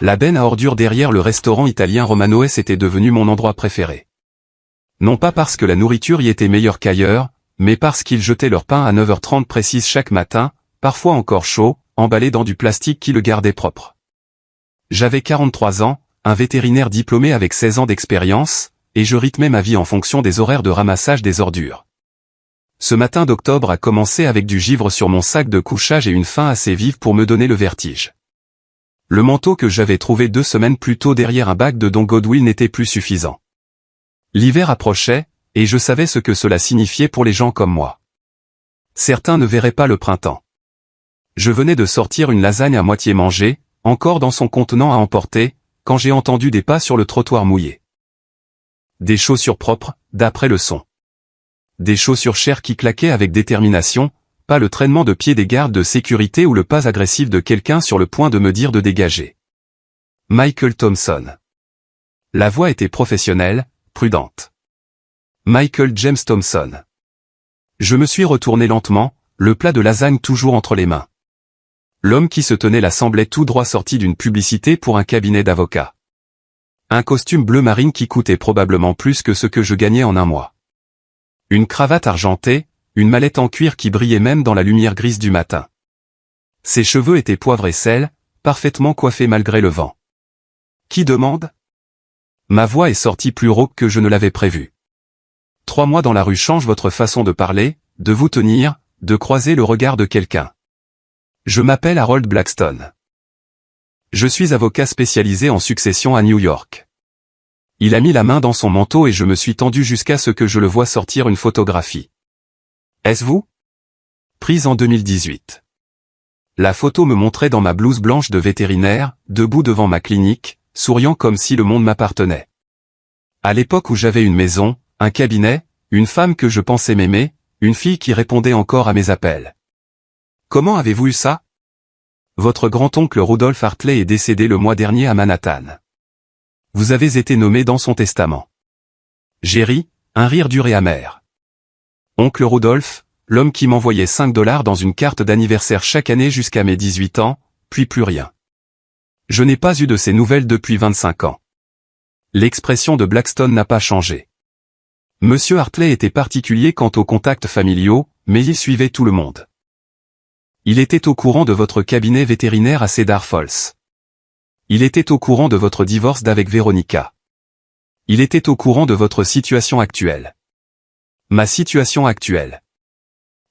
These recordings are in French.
La benne à ordures derrière le restaurant italien Romano's était devenu mon endroit préféré. Non pas parce que la nourriture y était meilleure qu'ailleurs, mais parce qu'ils jetaient leur pain à 9h30 précise chaque matin, parfois encore chaud, emballé dans du plastique qui le gardait propre. J'avais 43 ans, un vétérinaire diplômé avec 16 ans d'expérience, et je rythmais ma vie en fonction des horaires de ramassage des ordures. Ce matin d'octobre a commencé avec du givre sur mon sac de couchage et une faim assez vive pour me donner le vertige. Le manteau que j'avais trouvé 2 semaines plus tôt derrière un bac de Don Godwill n'était plus suffisant. L'hiver approchait, et je savais ce que cela signifiait pour les gens comme moi. Certains ne verraient pas le printemps. Je venais de sortir une lasagne à moitié mangée, encore dans son contenant à emporter, quand j'ai entendu des pas sur le trottoir mouillé. Des chaussures propres, d'après le son. Des chaussures chères qui claquaient avec détermination, pas le traînement de pied des gardes de sécurité ou le pas agressif de quelqu'un sur le point de me dire de dégager. Michael Thompson. La voix était professionnelle, prudente. Michael James Thompson. Je me suis retourné lentement, le plat de lasagne toujours entre les mains. L'homme qui se tenait là semblait tout droit sorti d'une publicité pour un cabinet d'avocats. Un costume bleu marine qui coûtait probablement plus que ce que je gagnais en un mois. Une cravate argentée, une mallette en cuir qui brillait même dans la lumière grise du matin. Ses cheveux étaient poivre et sel, parfaitement coiffés malgré le vent. Qui demande ? Ma voix est sortie plus rauque que je ne l'avais prévu. 3 mois dans la rue changent votre façon de parler, de vous tenir, de croiser le regard de quelqu'un. Je m'appelle Harold Blackstone. Je suis avocat spécialisé en succession à New York. Il a mis la main dans son manteau et je me suis tendu jusqu'à ce que je le voie sortir une photographie. Est-ce vous ? Prise en 2018. La photo me montrait dans ma blouse blanche de vétérinaire, debout devant ma clinique, souriant comme si le monde m'appartenait. À l'époque où j'avais une maison, un cabinet, une femme que je pensais m'aimer, une fille qui répondait encore à mes appels. Comment avez-vous eu ça ? Votre grand-oncle Rudolph Hartley est décédé le mois dernier à Manhattan. Vous avez été nommé dans son testament. J'ai ri, un rire dur et amer. Oncle Rudolph, l'homme qui m'envoyait $5 dans une carte d'anniversaire chaque année jusqu'à mes 18 ans, puis plus rien. Je n'ai pas eu de ses nouvelles depuis 25 ans. L'expression de Blackstone n'a pas changé. Monsieur Hartley était particulier quant aux contacts familiaux, mais il suivait tout le monde. Il était au courant de votre cabinet vétérinaire à Cedar Falls. Il était au courant de votre divorce d'avec Veronica. Il était au courant de votre situation actuelle. Ma situation actuelle.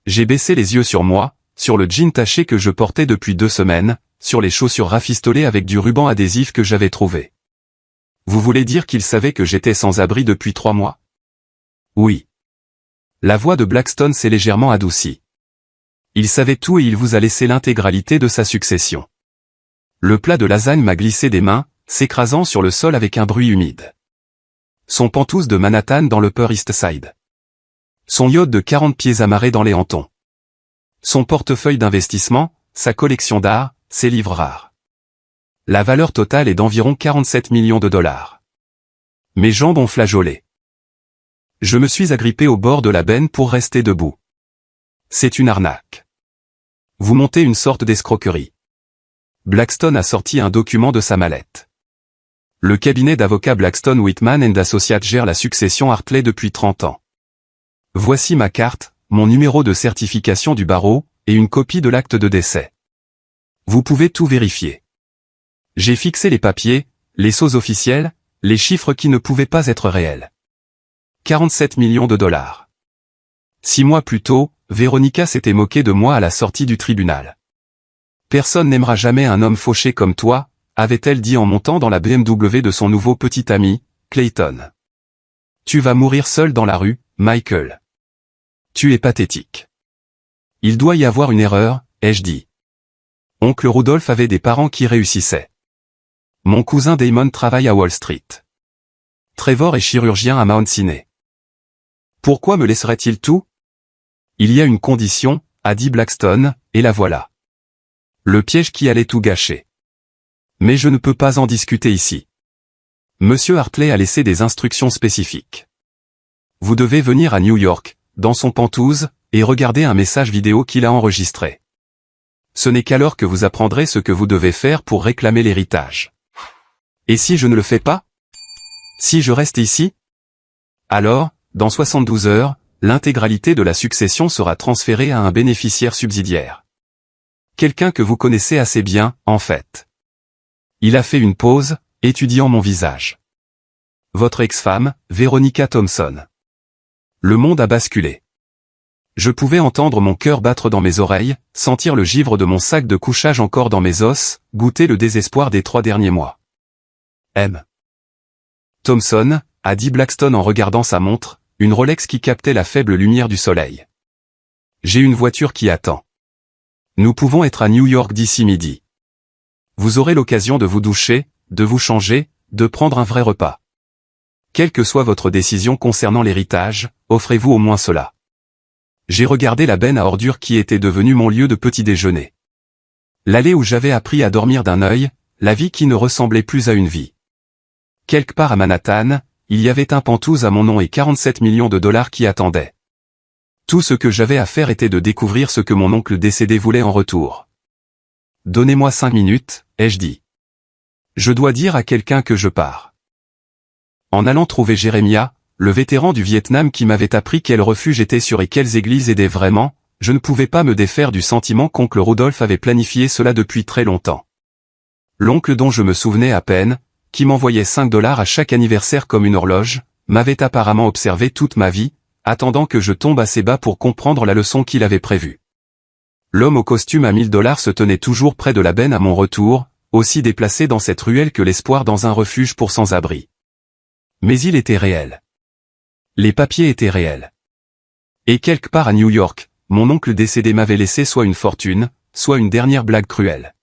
J'ai baissé les yeux sur moi, sur le jean taché que je portais depuis 2 semaines, sur les chaussures rafistolées avec du ruban adhésif que j'avais trouvé. Vous voulez dire qu'il savait que j'étais sans abri depuis 3 mois ? Oui. La voix de Blackstone s'est légèrement adoucie. Il savait tout et il vous a laissé l'intégralité de sa succession. Le plat de lasagne m'a glissé des mains, s'écrasant sur le sol avec un bruit humide. Son pantouse de Manhattan dans l'Upper East Side. Son yacht de 40 pieds amarré dans les hantons. Son portefeuille d'investissement, sa collection d'art, ses livres rares. La valeur totale est d'environ 47 millions de dollars. Mes jambes ont flageolé. Je me suis agrippé au bord de la benne pour rester debout. C'est une arnaque. Vous montez une sorte d'escroquerie. Blackstone a sorti un document de sa mallette. Le cabinet d'avocats Blackstone Whitman & Associates gère la succession Hartley depuis 30 ans. Voici ma carte, mon numéro de certification du barreau, et une copie de l'acte de décès. Vous pouvez tout vérifier. J'ai fixé les papiers, les sceaux officiels, les chiffres qui ne pouvaient pas être réels. 47 millions de dollars. 6 mois plus tôt, Veronica s'était moquée de moi à la sortie du tribunal. Personne n'aimera jamais un homme fauché comme toi, avait-elle dit en montant dans la BMW de son nouveau petit ami, Clayton. Tu vas mourir seul dans la rue, Michael. Tu es pathétique. Il doit y avoir une erreur, ai-je dit. Oncle Rudolph avait des parents qui réussissaient. Mon cousin Damon travaille à Wall Street. Trevor est chirurgien à Mount Sinai. Pourquoi me laisserait-il tout ? Il y a une condition, a dit Blackstone, et la voilà. Le piège qui allait tout gâcher. Mais je ne peux pas en discuter ici. Monsieur Hartley a laissé des instructions spécifiques. Vous devez venir à New York, dans son pantouse, et regarder un message vidéo qu'il a enregistré. Ce n'est qu'alors que vous apprendrez ce que vous devez faire pour réclamer l'héritage. Et si je ne le fais pas? Si je reste ici? Alors, dans 72 heures, l'intégralité de la succession sera transférée à un bénéficiaire subsidiaire. Quelqu'un que vous connaissez assez bien, en fait. Il a fait une pause, étudiant mon visage. Votre ex-femme, Veronica Thompson. Le monde a basculé. Je pouvais entendre mon cœur battre dans mes oreilles, sentir le givre de mon sac de couchage encore dans mes os, goûter le désespoir des 3 derniers mois. M. Thompson, a dit Blackstone en regardant sa montre, une Rolex qui captait la faible lumière du soleil. J'ai une voiture qui attend. Nous pouvons être à New York d'ici midi. Vous aurez l'occasion de vous doucher, de vous changer, de prendre un vrai repas. Quelle que soit votre décision concernant l'héritage, offrez-vous au moins cela. J'ai regardé la benne à ordures qui était devenue mon lieu de petit déjeuner. L'allée où j'avais appris à dormir d'un œil, la vie qui ne ressemblait plus à une vie. Quelque part à Manhattan, il y avait un pantouse à mon nom et 47 millions de dollars qui attendaient. Tout ce que j'avais à faire était de découvrir ce que mon oncle décédé voulait en retour. Donnez-moi 5 minutes, ai-je dit. Je dois dire à quelqu'un que je pars. En allant trouver Jérémia, le vétéran du Vietnam qui m'avait appris quel refuge était sûr et quelles églises aidaient vraiment, je ne pouvais pas me défaire du sentiment qu'oncle Rudolph avait planifié cela depuis très longtemps. L'oncle dont je me souvenais à peine, qui m'envoyait 5 dollars à chaque anniversaire comme une horloge, m'avait apparemment observé toute ma vie, attendant que je tombe assez bas pour comprendre la leçon qu'il avait prévue. L'homme au costume à 1000 dollars se tenait toujours près de la benne à mon retour, aussi déplacé dans cette ruelle que l'espoir dans un refuge pour sans-abri. Mais il était réel. Les papiers étaient réels. Et quelque part à New York, mon oncle décédé m'avait laissé soit une fortune, soit une dernière blague cruelle.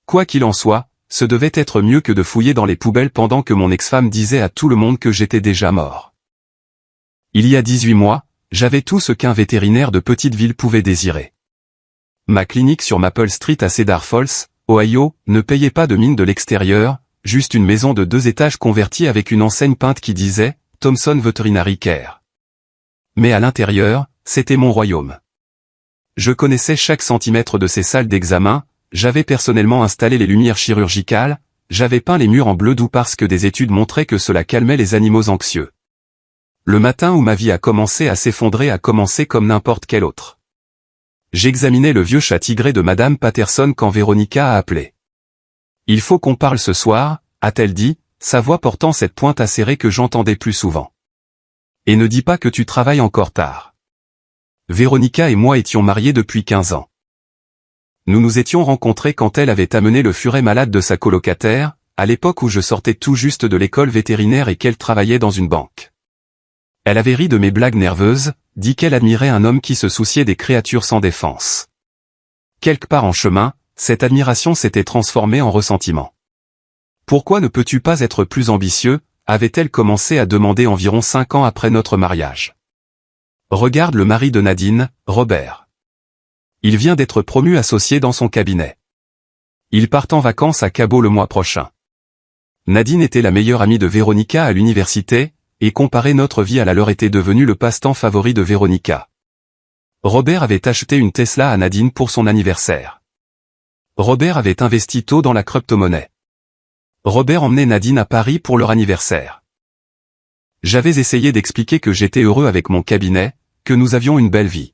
Quoi qu'il en soit, ce devait être mieux que de fouiller dans les poubelles pendant que mon ex-femme disait à tout le monde que j'étais déjà mort. Il y a 18 mois, j'avais tout ce qu'un vétérinaire de petite ville pouvait désirer. Ma clinique sur Maple Street à Cedar Falls, Ohio, ne payait pas de mine de l'extérieur, juste une maison de 2 étages convertie avec une enseigne peinte qui disait « Thompson Veterinary Care ». Mais à l'intérieur, c'était mon royaume. Je connaissais chaque centimètre de ces salles d'examen, j'avais personnellement installé les lumières chirurgicales, j'avais peint les murs en bleu doux parce que des études montraient que cela calmait les animaux anxieux. Le matin où ma vie a commencé à s'effondrer a commencé comme n'importe quel autre. J'examinais le vieux chat tigré de Madame Patterson quand Veronica a appelé. « Il faut qu'on parle ce soir », a-t-elle dit, sa voix portant cette pointe acérée que j'entendais plus souvent. « Et ne dis pas que tu travailles encore tard. » Veronica et moi étions mariés depuis 15 ans. Nous nous étions rencontrés quand elle avait amené le furet malade de sa colocataire, à l'époque où je sortais tout juste de l'école vétérinaire et qu'elle travaillait dans une banque. Elle avait ri de mes blagues nerveuses, dit qu'elle admirait un homme qui se souciait des créatures sans défense. Quelque part en chemin, cette admiration s'était transformée en ressentiment. « Pourquoi ne peux-tu pas être plus ambitieux ?» avait-elle commencé à demander environ 5 ans après notre mariage. Regarde le mari de Nadine, Robert. Il vient d'être promu associé dans son cabinet. Il part en vacances à Cabo le mois prochain. Nadine était la meilleure amie de Veronica à l'université, et comparer notre vie à la leur était devenu le passe-temps favori de Veronica. Robert avait acheté une Tesla à Nadine pour son anniversaire. Robert avait investi tôt dans la crypto-monnaie. Robert emmenait Nadine à Paris pour leur anniversaire. J'avais essayé d'expliquer que j'étais heureux avec mon cabinet, que nous avions une belle vie.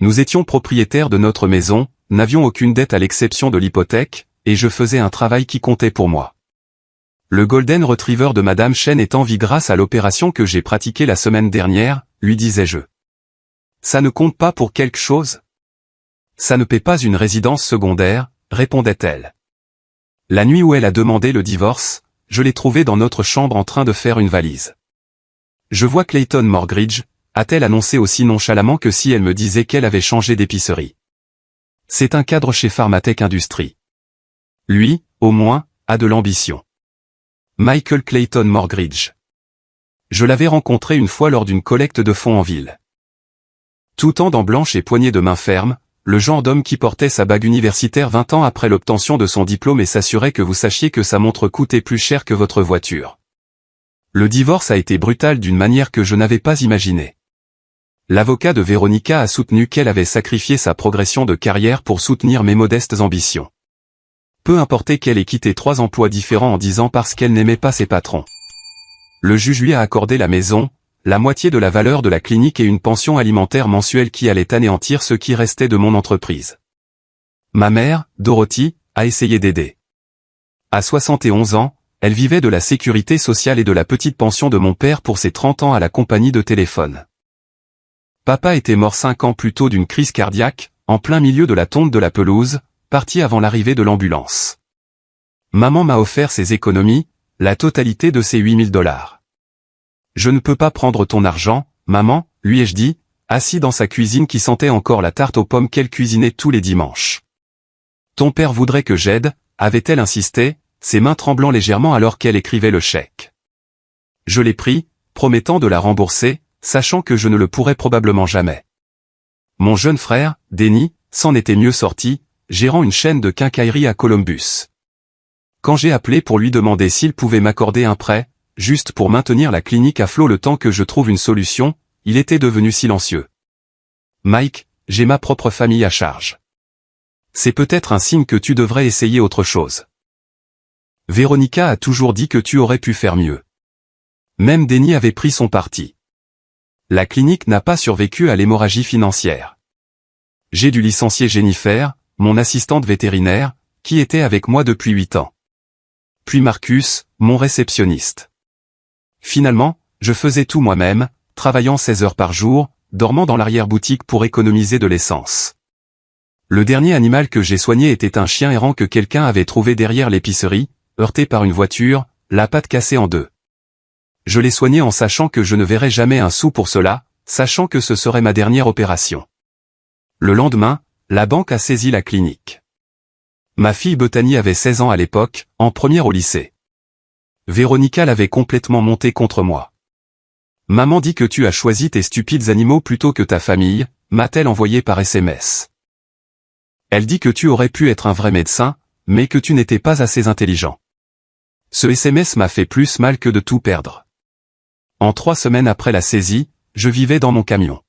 Nous étions propriétaires de notre maison, n'avions aucune dette à l'exception de l'hypothèque, et je faisais un travail qui comptait pour moi. Le Golden Retriever de Madame Chen est en vie grâce à l'opération que j'ai pratiquée la semaine dernière, lui disais-je. Ça ne compte pas pour quelque chose? Ça ne paie pas une résidence secondaire, répondait-elle. La nuit où elle a demandé le divorce, je l'ai trouvée dans notre chambre en train de faire une valise. Je vois Clayton Mortgage, a-t-elle annoncé aussi nonchalamment que si elle me disait qu'elle avait changé d'épicerie. C'est un cadre chez Pharmatech Industries. Lui, au moins, a de l'ambition. Michael Clayton Mortgage. Je l'avais rencontré une fois lors d'une collecte de fonds en ville. Tout en dents blanches et poignée de main ferme, le genre d'homme qui portait sa bague universitaire 20 ans après l'obtention de son diplôme et s'assurait que vous sachiez que sa montre coûtait plus cher que votre voiture. Le divorce a été brutal d'une manière que je n'avais pas imaginée. L'avocat de Veronica a soutenu qu'elle avait sacrifié sa progression de carrière pour soutenir mes modestes ambitions. Peu importait qu'elle ait quitté 3 emplois différents en 10 ans parce qu'elle n'aimait pas ses patrons. Le juge lui a accordé la maison, la moitié de la valeur de la clinique et une pension alimentaire mensuelle qui allait anéantir ce qui restait de mon entreprise. Ma mère, Dorothy, a essayé d'aider. À 71 ans, elle vivait de la sécurité sociale et de la petite pension de mon père pour ses 30 ans à la compagnie de téléphone. Papa était mort 5 ans plus tôt d'une crise cardiaque, en plein milieu de la tonte de la pelouse, parti avant l'arrivée de l'ambulance. Maman m'a offert ses économies, la totalité de ses $8 000. Je ne peux pas prendre ton argent, maman, lui ai-je dit, assis dans sa cuisine qui sentait encore la tarte aux pommes qu'elle cuisinait tous les dimanches. Ton père voudrait que j'aide, avait-elle insisté, ses mains tremblant légèrement alors qu'elle écrivait le chèque. Je l'ai pris, promettant de la rembourser, sachant que je ne le pourrais probablement jamais. Mon jeune frère, Denny, s'en était mieux sorti, gérant une chaîne de quincaillerie à Columbus. Quand j'ai appelé pour lui demander s'il pouvait m'accorder un prêt, juste pour maintenir la clinique à flot le temps que je trouve une solution, il était devenu silencieux. Mike, j'ai ma propre famille à charge. C'est peut-être un signe que tu devrais essayer autre chose. Véronica a toujours dit que tu aurais pu faire mieux. Même Denny avait pris son parti. La clinique n'a pas survécu à l'hémorragie financière. J'ai dû licencier Jennifer, mon assistante vétérinaire, qui était avec moi depuis 8 ans. Puis Marcus, mon réceptionniste. Finalement, je faisais tout moi-même, travaillant 16 heures par jour, dormant dans l'arrière-boutique pour économiser de l'essence. Le dernier animal que j'ai soigné était un chien errant que quelqu'un avait trouvé derrière l'épicerie, heurté par une voiture, la patte cassée en deux. Je l'ai soigné en sachant que je ne verrais jamais un sou pour cela, sachant que ce serait ma dernière opération. Le lendemain, la banque a saisi la clinique. Ma fille Bethany avait 16 ans à l'époque, en première au lycée. Véronica l'avait complètement montée contre moi. Maman dit que tu as choisi tes stupides animaux plutôt que ta famille, m'a-t-elle envoyé par SMS. Elle dit que tu aurais pu être un vrai médecin, mais que tu n'étais pas assez intelligent. Ce SMS m'a fait plus mal que de tout perdre. En 3 semaines après la saisie, je vivais dans mon camion.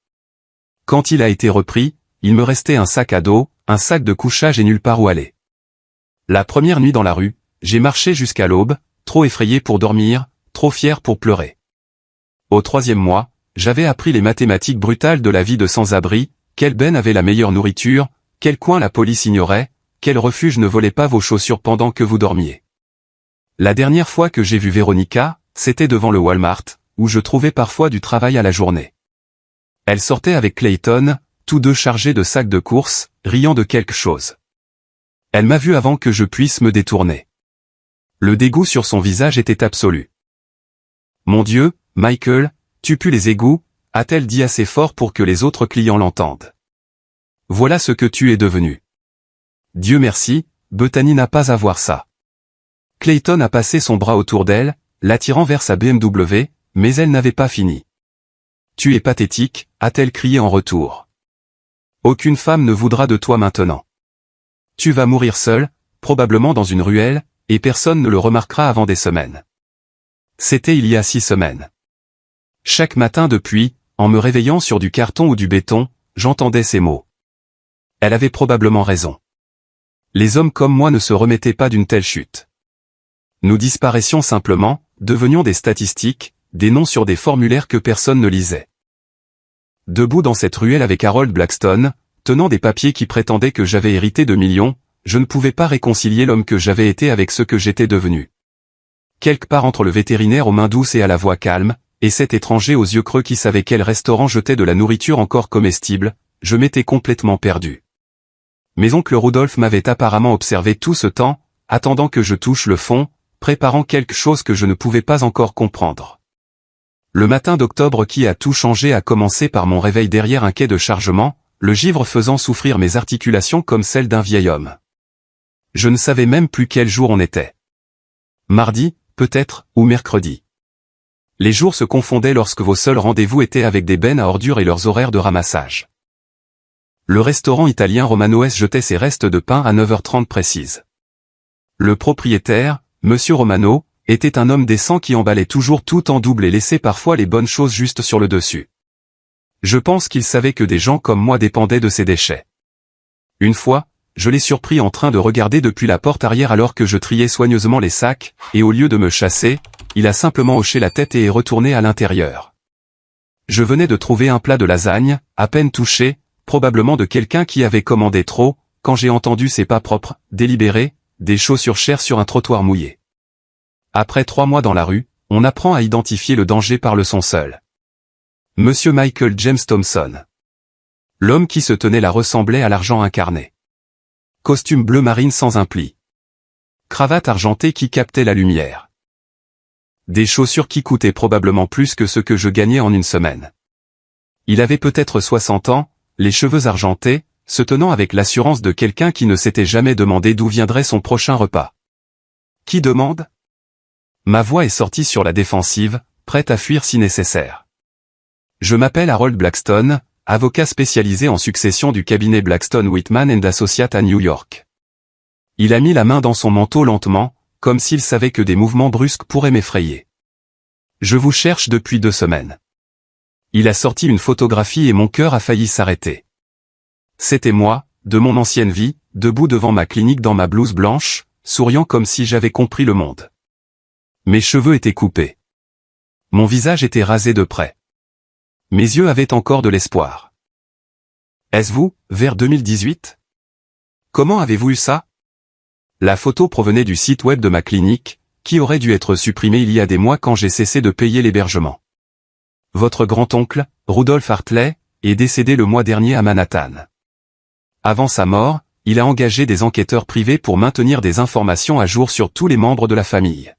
Quand il a été repris, il me restait un sac à dos, un sac de couchage et nulle part où aller. La première nuit dans la rue, j'ai marché jusqu'à l'aube, trop effrayé pour dormir, trop fier pour pleurer. Au 3e mois, j'avais appris les mathématiques brutales de la vie de sans-abri, quelle benne avait la meilleure nourriture, quel coin la police ignorait, quel refuge ne volait pas vos chaussures pendant que vous dormiez. La dernière fois que j'ai vu Véronica, c'était devant le Walmart, où je trouvais parfois du travail à la journée. Elle sortait avec Clayton, tous deux chargés de sacs de course, riant de quelque chose. Elle m'a vu avant que je puisse me détourner. Le dégoût sur son visage était absolu. « Mon Dieu, Michael, tu pues les égouts », a-t-elle dit assez fort pour que les autres clients l'entendent. « Voilà ce que tu es devenu. » Dieu merci, Bethany n'a pas à voir ça. Clayton a passé son bras autour d'elle, l'attirant vers sa BMW, mais elle n'avait pas fini. « Tu es pathétique », a-t-elle crié en retour. « Aucune femme ne voudra de toi maintenant. Tu vas mourir seul, probablement dans une ruelle, et personne ne le remarquera avant des semaines. » C'était il y a 6 semaines. Chaque matin depuis, en me réveillant sur du carton ou du béton, j'entendais ces mots. Elle avait probablement raison. Les hommes comme moi ne se remettaient pas d'une telle chute. Nous disparaissions simplement, devenions des statistiques, des noms sur des formulaires que personne ne lisait. Debout dans cette ruelle avec Harold Blackstone, tenant des papiers qui prétendaient que j'avais hérité de millions, je ne pouvais pas réconcilier l'homme que j'avais été avec ce que j'étais devenu. Quelque part entre le vétérinaire aux mains douces et à la voix calme, et cet étranger aux yeux creux qui savait quel restaurant jetait de la nourriture encore comestible, je m'étais complètement perdu. Mes oncles Rudolph m'avaient apparemment observé tout ce temps, attendant que je touche le fond, préparant quelque chose que je ne pouvais pas encore comprendre. Le matin d'octobre qui a tout changé a commencé par mon réveil derrière un quai de chargement, le givre faisant souffrir mes articulations comme celles d'un vieil homme. Je ne savais même plus quel jour on était. Mardi, peut-être, ou mercredi. Les jours se confondaient lorsque vos seuls rendez-vous étaient avec des bennes à ordures et leurs horaires de ramassage. Le restaurant italien Romano S jetait ses restes de pain à 9h30 précises. Le propriétaire, Monsieur Romano, était un homme décent qui emballait toujours tout en double et laissait parfois les bonnes choses juste sur le dessus. Je pense qu'il savait que des gens comme moi dépendaient de ses déchets. Une fois, je l'ai surpris en train de regarder depuis la porte arrière alors que je triais soigneusement les sacs, et au lieu de me chasser, il a simplement hoché la tête et est retourné à l'intérieur. Je venais de trouver un plat de lasagne, à peine touché, probablement de quelqu'un qui avait commandé trop, quand j'ai entendu ses pas propres, délibérés, des chaussures chères sur un trottoir mouillé. Après 3 mois dans la rue, on apprend à identifier le danger par le son seul. Monsieur Michael James Thompson. L'homme qui se tenait là ressemblait à l'argent incarné. Costume bleu marine sans un pli. Cravate argentée qui captait la lumière. Des chaussures qui coûtaient probablement plus que ce que je gagnais en une semaine. Il avait peut-être 60 ans, les cheveux argentés, se tenant avec l'assurance de quelqu'un qui ne s'était jamais demandé d'où viendrait son prochain repas. Qui demande ? Ma voix est sortie sur la défensive, prête à fuir si nécessaire. Je m'appelle Harold Blackstone, avocat spécialisé en succession du cabinet Blackstone Whitman & Associates à New York. Il a mis la main dans son manteau lentement, comme s'il savait que des mouvements brusques pourraient m'effrayer. Je vous cherche depuis 2 semaines. Il a sorti une photographie et mon cœur a failli s'arrêter. C'était moi, de mon ancienne vie, debout devant ma clinique dans ma blouse blanche, souriant comme si j'avais compris le monde. Mes cheveux étaient coupés. Mon visage était rasé de près. Mes yeux avaient encore de l'espoir. Est-ce vous, vers 2018 ? Comment avez-vous eu ça ? La photo provenait du site web de ma clinique, qui aurait dû être supprimé il y a des mois quand j'ai cessé de payer l'hébergement. Votre grand-oncle, Rudolph Hartley, est décédé le mois dernier à Manhattan. Avant sa mort, il a engagé des enquêteurs privés pour maintenir des informations à jour sur tous les membres de la famille.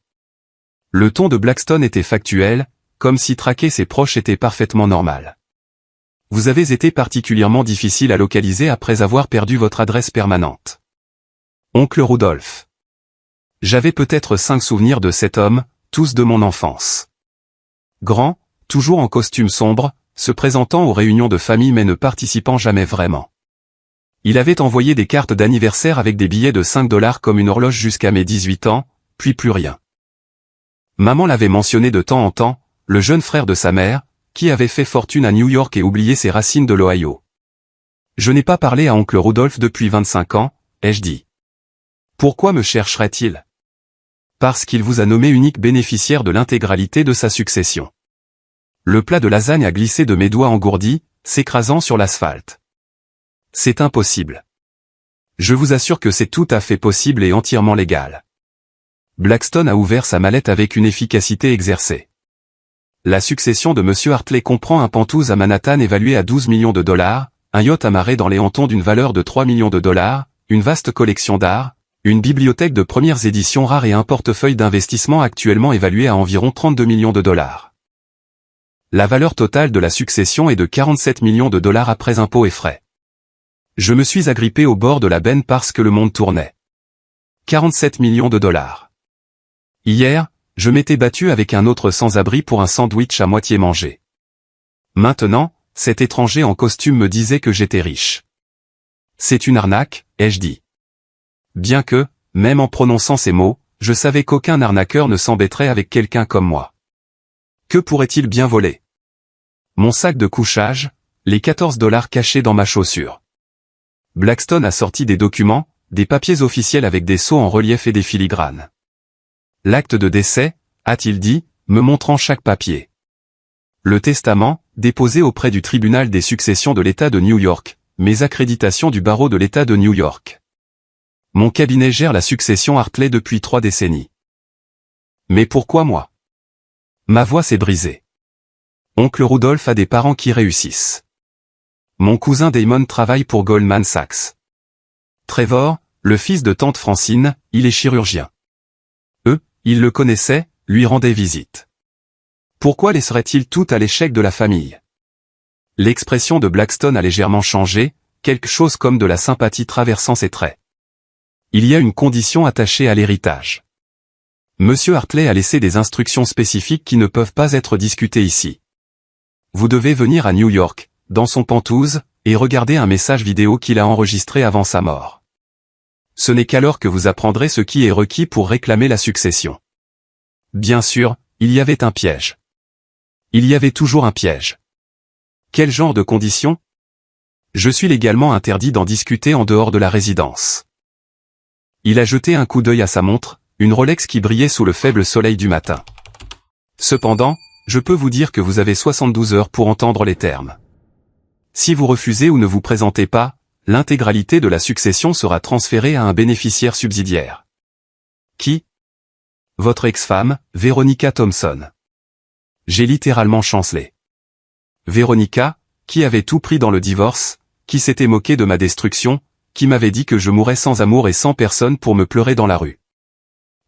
Le ton de Blackstone était factuel, comme si traquer ses proches était parfaitement normal. Vous avez été particulièrement difficile à localiser après avoir perdu votre adresse permanente. Oncle Rudolph. J'avais peut-être 5 souvenirs de cet homme, tous de mon enfance. Grand, toujours en costume sombre, se présentant aux réunions de famille mais ne participant jamais vraiment. Il avait envoyé des cartes d'anniversaire avec des billets de 5 $ comme une horloge jusqu'à mes 18 ans, puis plus rien. Maman l'avait mentionné de temps en temps, le jeune frère de sa mère, qui avait fait fortune à New York et oublié ses racines de l'Ohio. Je n'ai pas parlé à oncle Rudolph depuis 25 ans, ai-je dit. Pourquoi me chercherait-il ? Parce qu'il vous a nommé unique bénéficiaire de l'intégralité de sa succession. Le plat de lasagne a glissé de mes doigts engourdis, s'écrasant sur l'asphalte. C'est impossible. Je vous assure que c'est tout à fait possible et entièrement légal. Blackstone a ouvert sa mallette avec une efficacité exercée. La succession de Monsieur Hartley comprend un Pantouse à Manhattan évalué à 12 millions de $, un yacht amarré dans les hantons d'une valeur de 3 millions de $, une vaste collection d'art, une bibliothèque de premières éditions rares et un portefeuille d'investissement actuellement évalué à environ 32 millions de $. La valeur totale de la succession est de 47 millions de $ après impôts et frais. Je me suis agrippé au bord de la benne parce que le monde tournait. 47 millions de $. Hier, je m'étais battu avec un autre sans-abri pour un sandwich à moitié mangé. Maintenant, cet étranger en costume me disait que j'étais riche. C'est une arnaque, ai-je dit. Bien que, même en prononçant ces mots, je savais qu'aucun arnaqueur ne s'embêterait avec quelqu'un comme moi. Que pourrait-il bien voler ? Mon sac de couchage, les 14 $ cachés dans ma chaussure. Blackstone a sorti des documents, des papiers officiels avec des sceaux en relief et des filigranes. L'acte de décès, a-t-il dit, me montrant chaque papier. Le testament, déposé auprès du tribunal des successions de l'État de New York, mes accréditations du barreau de l'État de New York. Mon cabinet gère la succession Hartley depuis 3 décennies. Mais pourquoi moi ? Ma voix s'est brisée. Oncle Rudolph a des parents qui réussissent. Mon cousin Damon travaille pour Goldman Sachs. Trevor, le fils de tante Francine, il est chirurgien. Il le connaissait, lui rendait visite. Pourquoi laisserait-il tout à l'échec de la famille ? L'expression de Blackstone a légèrement changé, quelque chose comme de la sympathie traversant ses traits. Il y a une condition attachée à l'héritage. Monsieur Hartley a laissé des instructions spécifiques qui ne peuvent pas être discutées ici. Vous devez venir à New York, dans son Pantouse, et regarder un message vidéo qu'il a enregistré avant sa mort. Ce n'est qu'alors que vous apprendrez ce qui est requis pour réclamer la succession. Bien sûr, il y avait un piège. Il y avait toujours un piège. Quel genre de conditions ? Je suis légalement interdit d'en discuter en dehors de la résidence. Il a jeté un coup d'œil à sa montre, une Rolex qui brillait sous le faible soleil du matin. Cependant, je peux vous dire que vous avez 72 heures pour entendre les termes. Si vous refusez ou ne vous présentez pas, l'intégralité de la succession sera transférée à un bénéficiaire subsidiaire. Qui? Votre ex-femme, Veronica Thompson. J'ai littéralement chancelé. Veronica, qui avait tout pris dans le divorce, qui s'était moquée de ma destruction, qui m'avait dit que je mourrais sans amour et sans personne pour me pleurer dans la rue.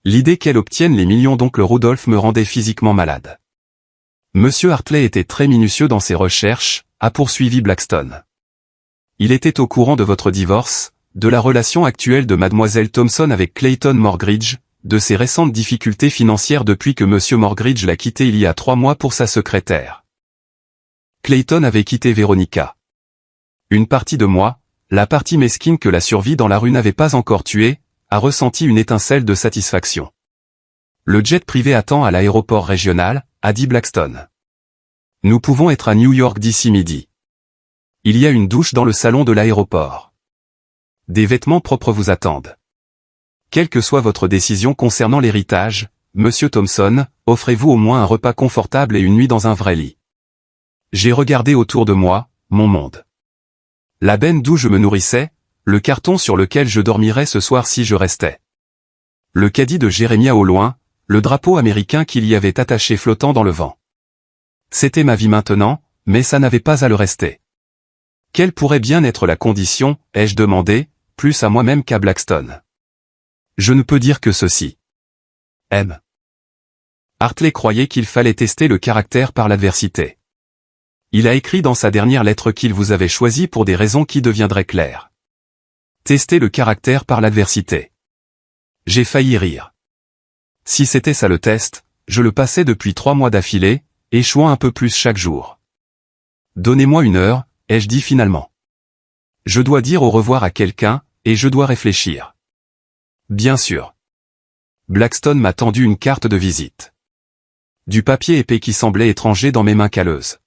L'idée qu'elle obtienne les millions d'oncle Rudolph me rendait physiquement malade. Monsieur Hartley était très minutieux dans ses recherches, a poursuivi Blackstone. Il était au courant de votre divorce, de la relation actuelle de mademoiselle Thompson avec Clayton Morgridge, de ses récentes difficultés financières depuis que monsieur Morgridge l'a quitté il y a 3 mois pour sa secrétaire. Clayton avait quitté Veronica. Une partie de moi, la partie mesquine que la survie dans la rue n'avait pas encore tuée, a ressenti une étincelle de satisfaction. Le jet privé attend à l'aéroport régional, a dit Blackstone. Nous pouvons être à New York d'ici midi. Il y a une douche dans le salon de l'aéroport. Des vêtements propres vous attendent. Quelle que soit votre décision concernant l'héritage, monsieur Thompson, offrez-vous au moins un repas confortable et une nuit dans un vrai lit. J'ai regardé autour de moi, mon monde. La benne d'où je me nourrissais, le carton sur lequel je dormirais ce soir si je restais. Le caddie de Jérémia au loin, le drapeau américain qu'il y avait attaché flottant dans le vent. C'était ma vie maintenant, mais ça n'avait pas à le rester. Quelle pourrait bien être la condition, ai-je demandé, plus à moi-même qu'à Blackstone. Je ne peux dire que ceci. M. Hartley croyait qu'il fallait tester le caractère par l'adversité. Il a écrit dans sa dernière lettre qu'il vous avait choisi pour des raisons qui deviendraient claires. Tester le caractère par l'adversité. J'ai failli rire. Si c'était ça le test, je le passais depuis 3 mois d'affilée, échouant un peu plus chaque jour. Donnez-moi 1 heure, ai-je dit finalement. Je dois dire au revoir à quelqu'un, et je dois réfléchir. Bien sûr. Blackstone m'a tendu une carte de visite. Du papier épais qui semblait étranger dans mes mains calleuses.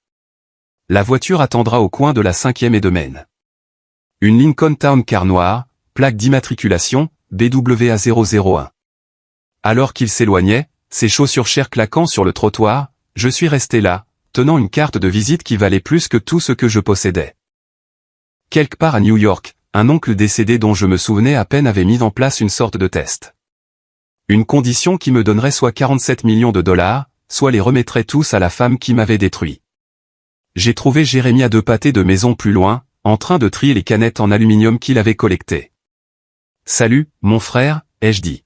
La voiture attendra au coin de la 5e et de Maine. Une Lincoln Town Car noire, plaque d'immatriculation, BWA001. Alors qu'il s'éloignait, ses chaussures chères claquant sur le trottoir, je suis resté là, tenant une carte de visite qui valait plus que tout ce que je possédais. Quelque part à New York, un oncle décédé dont je me souvenais à peine avait mis en place une sorte de test. Une condition qui me donnerait soit 47 millions de dollars, soit les remettrait tous à la femme qui m'avait détruit. J'ai trouvé Jérémia 2 pâtés de maison plus loin, en train de trier les canettes en aluminium qu'il avait collectées. « Salut, mon frère », ai-je dit.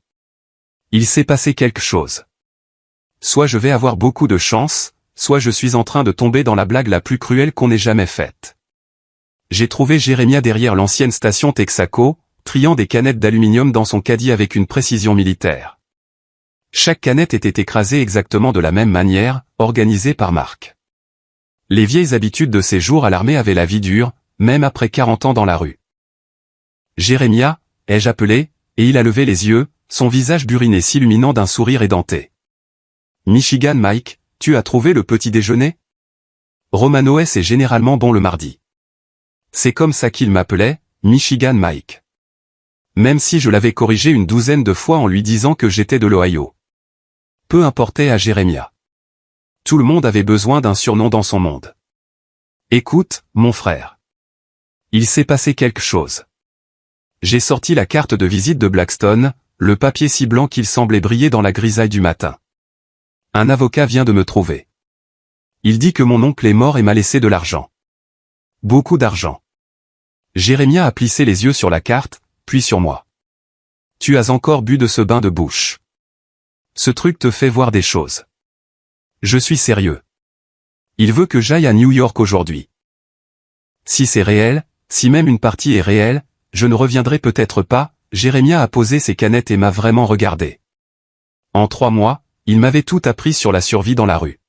Il s'est passé quelque chose. Soit je vais avoir beaucoup de chance, soit je suis en train de tomber dans la blague la plus cruelle qu'on ait jamais faite. J'ai trouvé Jérémia derrière l'ancienne station Texaco, triant des canettes d'aluminium dans son caddie avec une précision militaire. Chaque canette était écrasée exactement de la même manière, organisée par marque. Les vieilles habitudes de ces jours à l'armée avaient la vie dure, même après 40 ans dans la rue. Jérémia, ai-je appelé, et il a levé les yeux, son visage buriné s'illuminant d'un sourire édenté. Michigan Mike, tu as trouvé le petit déjeuner? Romano S est généralement bon le mardi. C'est comme ça qu'il m'appelait, Michigan Mike. Même si je l'avais corrigé une 12aine de fois en lui disant que j'étais de l'Ohio. Peu importait à Jérémia. Tout le monde avait besoin d'un surnom dans son monde. Écoute, mon frère. Il s'est passé quelque chose. J'ai sorti la carte de visite de Blackstone, le papier si blanc qu'il semblait briller dans la grisaille du matin. Un avocat vient de me trouver. Il dit que mon oncle est mort et m'a laissé de l'argent. Beaucoup d'argent. Jérémia a plissé les yeux sur la carte, puis sur moi. Tu as encore bu de ce bain de bouche. Ce truc te fait voir des choses. Je suis sérieux. Il veut que j'aille à New York aujourd'hui. Si c'est réel, si même une partie est réelle, je ne reviendrai peut-être pas. Jérémia a posé ses canettes et m'a vraiment regardé. En 3 mois, il m'avait tout appris sur la survie dans la rue.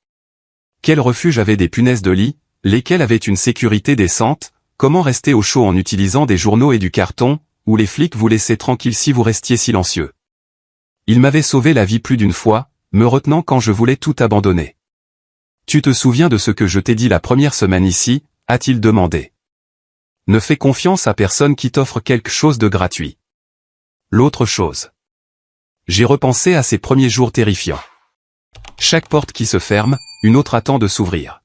Quel refuge avait des punaises de lit, lesquelles avaient une sécurité décente, comment rester au chaud en utilisant des journaux et du carton, où les flics vous laissaient tranquille si vous restiez silencieux. Il m'avait sauvé la vie plus d'une fois, me retenant quand je voulais tout abandonner. Tu te souviens de ce que je t'ai dit la première semaine ici, a-t-il demandé. Ne fais confiance à personne qui t'offre quelque chose de gratuit. L'autre chose. J'ai repensé à ces premiers jours terrifiants. Chaque porte qui se ferme, une autre attend de s'ouvrir.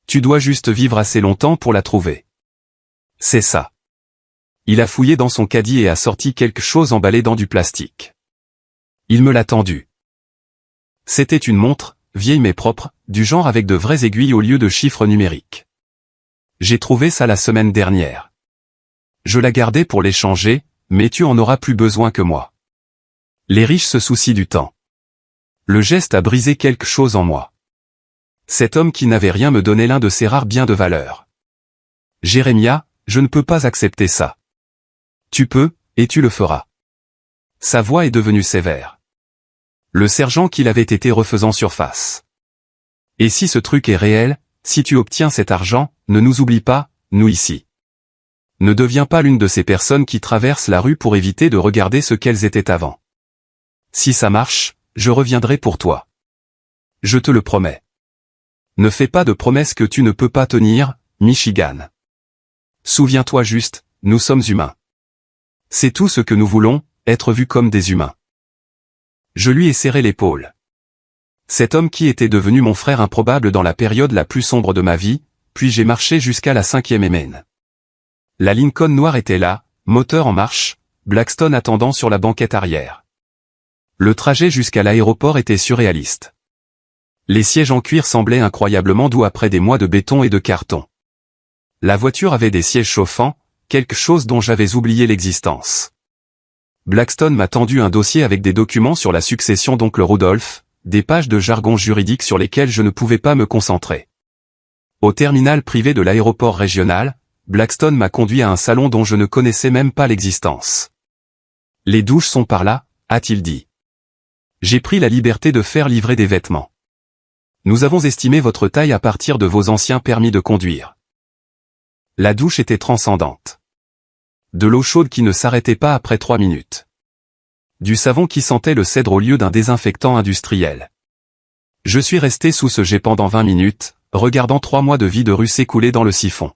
Tu dois juste vivre assez longtemps pour la trouver. C'est ça. Il a fouillé dans son caddie et a sorti quelque chose emballé dans du plastique. Il me l'a tendu. C'était une montre, vieille mais propre, du genre avec de vraies aiguilles au lieu de chiffres numériques. J'ai trouvé ça la semaine dernière. Je la gardais pour l'échanger, mais tu en auras plus besoin que moi. Les riches se soucient du temps. Le geste a brisé quelque chose en moi. Cet homme qui n'avait rien me donnait l'un de ses rares biens de valeur. Jérémia, je ne peux pas accepter ça. Tu peux, et tu le feras. Sa voix est devenue sévère. Le sergent qu'il avait été refaisant surface. Et si ce truc est réel, si tu obtiens cet argent, ne nous oublie pas, nous ici. Ne deviens pas l'une de ces personnes qui traversent la rue pour éviter de regarder ce qu'elles étaient avant. Si ça marche, je reviendrai pour toi. Je te le promets. Ne fais pas de promesses que tu ne peux pas tenir, Michigan. Souviens-toi juste, nous sommes humains. C'est tout ce que nous voulons, être vus comme des humains. Je lui ai serré l'épaule. Cet homme qui était devenu mon frère improbable dans la période la plus sombre de ma vie, puis j'ai marché jusqu'à la 5e Mn. La Lincoln noire était là, moteur en marche, Blackstone attendant sur la banquette arrière. Le trajet jusqu'à l'aéroport était surréaliste. Les sièges en cuir semblaient incroyablement doux après des mois de béton et de carton. La voiture avait des sièges chauffants, quelque chose dont j'avais oublié l'existence. Blackstone m'a tendu un dossier avec des documents sur la succession d'oncle Rudolph, des pages de jargon juridique sur lesquelles je ne pouvais pas me concentrer. Au terminal privé de l'aéroport régional, Blackstone m'a conduit à un salon dont je ne connaissais même pas l'existence. Les douches sont par là, a-t-il dit. J'ai pris la liberté de faire livrer des vêtements. Nous avons estimé votre taille à partir de vos anciens permis de conduire. La douche était transcendante. De l'eau chaude qui ne s'arrêtait pas après 3 minutes. Du savon qui sentait le cèdre au lieu d'un désinfectant industriel. Je suis resté sous ce jet pendant 20 minutes, regardant 3 mois de vie de rue s'écouler dans le siphon.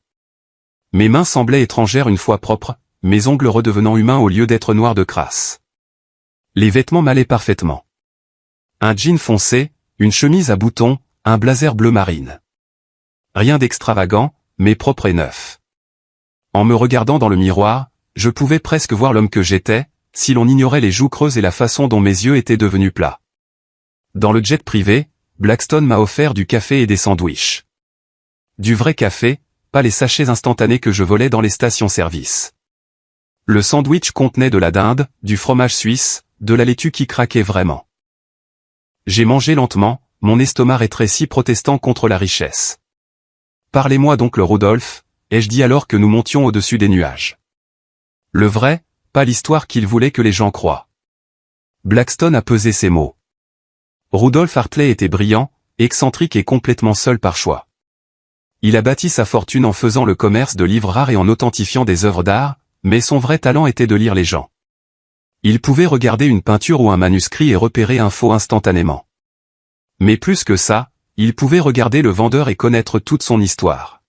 Mes mains semblaient étrangères une fois propres, mes ongles redevenant humains au lieu d'être noirs de crasse. Les vêtements m'allaient parfaitement. Un jean foncé, une chemise à boutons, un blazer bleu marine. Rien d'extravagant, mais propre et neuf. En me regardant dans le miroir, je pouvais presque voir l'homme que j'étais, si l'on ignorait les joues creuses et la façon dont mes yeux étaient devenus plats. Dans le jet privé, Blackstone m'a offert du café et des sandwichs. Du vrai café, pas les sachets instantanés que je volais dans les stations-service. Le sandwich contenait de la dinde, du fromage suisse, de la laitue qui craquait vraiment. J'ai mangé lentement, mon estomac rétréci protestant contre la richesse. Parlez-moi d'oncle Rudolph, ai-je dit alors que nous montions au-dessus des nuages. Le vrai, pas l'histoire qu'il voulait que les gens croient. Blackstone a pesé ses mots. Rudolph Hartley était brillant, excentrique et complètement seul par choix. Il a bâti sa fortune en faisant le commerce de livres rares et en authentifiant des œuvres d'art, mais son vrai talent était de lire les gens. Il pouvait regarder une peinture ou un manuscrit et repérer un faux instantanément. Mais plus que ça, il pouvait regarder le vendeur et connaître toute son histoire.